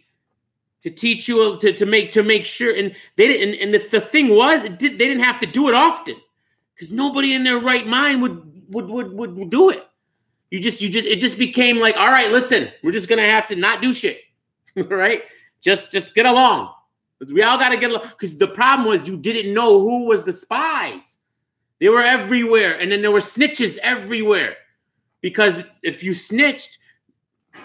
A: To teach you to make sure, and they didn't. And the thing was, they didn't have to do it often, because nobody in their right mind would do it. It just became like, all right, listen, we're just gonna have to not do shit, all right? Just get along. We all gotta get along, because the problem was you didn't know who was the spies. They were everywhere, and then there were snitches everywhere, because if you snitched,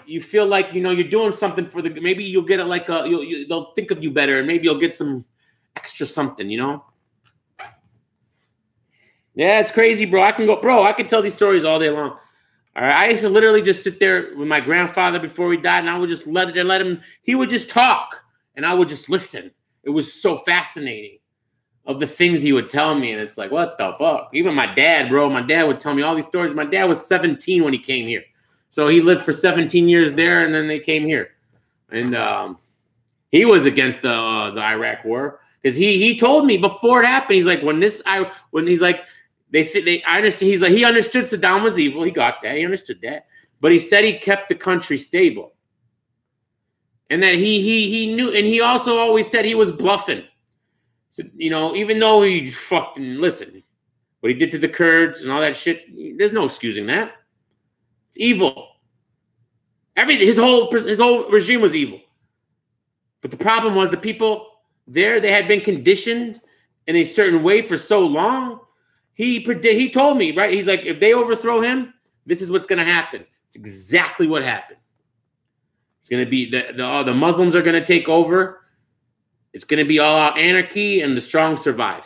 A: you feel like, you know, you're doing something for maybe you'll get it like they'll think of you better, and maybe you'll get some extra something, you know? Yeah, it's crazy, bro. I can tell these stories all day long. All right, I used to literally just sit there with my grandfather before he died, and I would just let him, he would just talk, and I would just listen. It was so fascinating of the things he would tell me, and it's like, what the fuck? Even my dad, bro, my dad would tell me all these stories. My dad was 17 when he came here. So he lived for 17 years there, and then they came here. And he was against the Iraq war, because he told me before it happened. He's like, I understand. He's like, he understood Saddam was evil. He got that. He understood that. But he said he kept the country stable, and that he knew. And he also always said he was bluffing. So, you know, even though he fucking listen, what he did to the Kurds and all that shit, there's no excusing that. It's evil. Everything, his whole regime was evil. But the problem was the people there, they had been conditioned in a certain way for so long. He told me, right? He's like, if they overthrow him, this is what's going to happen. It's exactly what happened. It's going to be the Muslims are going to take over. It's going to be all out anarchy, and the strong survive.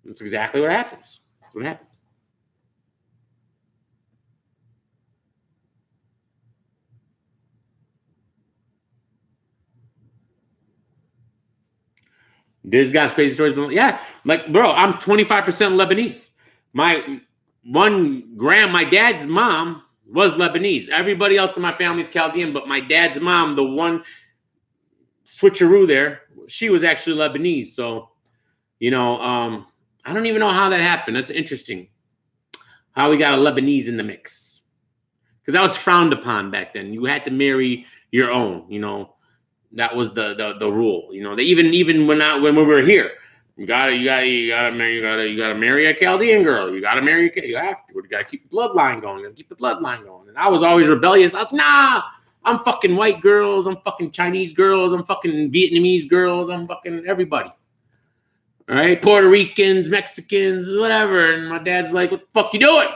A: That's exactly what happens. That's what happens. This guy's crazy stories. Yeah, like, bro, I'm 25% Lebanese. My dad's mom was Lebanese. Everybody else in my family is Chaldean, but my dad's mom, the one switcheroo there, she was actually Lebanese. So, you know, I don't even know how that happened. That's interesting. How we got a Lebanese in the mix. Because that was frowned upon back then. You had to marry your own, you know. That was the rule, you know. Even when we were here, You gotta marry a Chaldean girl. You have to. You gotta keep the bloodline going. You gotta keep the bloodline going. And I was always rebellious. I was, nah, I'm fucking white girls. I'm fucking Chinese girls. I'm fucking Vietnamese girls. I'm fucking everybody. All right, Puerto Ricans, Mexicans, whatever. And my dad's like, what the fuck you doing?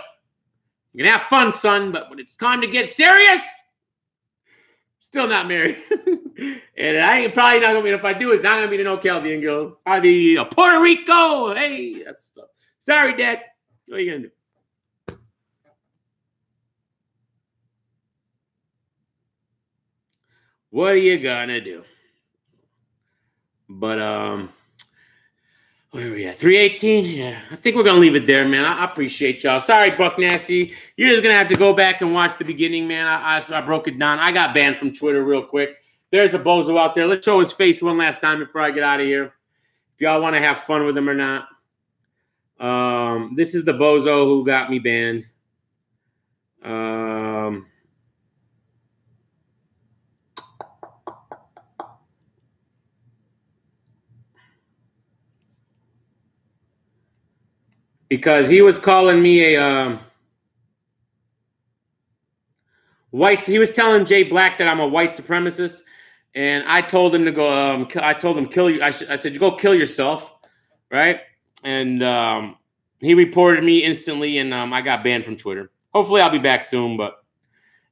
A: You're gonna have fun, son, but when it's time to get serious, still not married. And I ain't probably not gonna be, if I do, it's not gonna be the no Chaldean girl. I'll be a Puerto Rico. Hey, that's sorry, Dad. What are you gonna do? What are you gonna do? But where are we at? 318? Yeah, I think we're gonna leave it there, man. I appreciate y'all. Sorry, Buck Nasty. You're just gonna have to go back and watch the beginning, man. I broke it down. I got banned from Twitter real quick. There's a bozo out there. Let's show his face one last time before I get out of here. If y'all want to have fun with him or not. This is the bozo who got me banned. Because he was calling me a white. He was telling Jay Black that I'm a white supremacist. And I told him to go. I told him kill you. I said you go kill yourself, right? And he reported me instantly, and I got banned from Twitter. Hopefully, I'll be back soon, but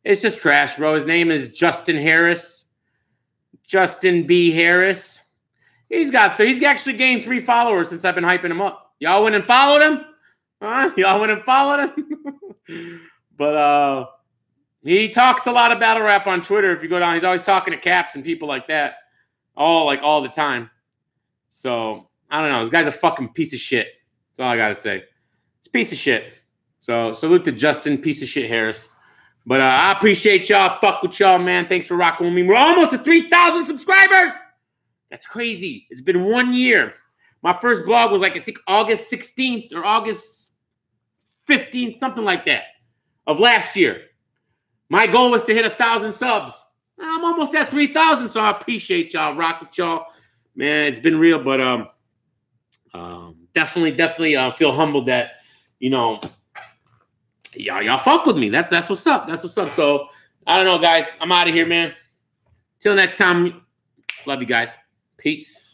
A: it's just trash, bro. His name is Justin Harris, Justin B. Harris. He's actually gained 3 followers since I've been hyping him up. Y'all went and followed him, huh? Y'all went and followed him, but he talks a lot of battle rap on Twitter. If you go down, he's always talking to Caps and people like that, all the time. So I don't know. This guy's a fucking piece of shit. That's all I gotta say. It's a piece of shit. So salute to Justin, piece of shit Harris. But I appreciate y'all. Fuck with y'all, man. Thanks for rocking with me. We're almost at 3,000 subscribers. That's crazy. It's been 1 year. My first blog was like, I think August 16th or August 15th, something like that, of last year. My goal was to hit 1,000 subs. I'm almost at 3,000, so I appreciate y'all. Rock with y'all. Man, it's been real, but definitely feel humbled that, y'all fuck with me. That's what's up. That's what's up. So, I don't know, guys. I'm out of here, man. Till next time. Love you guys. Peace.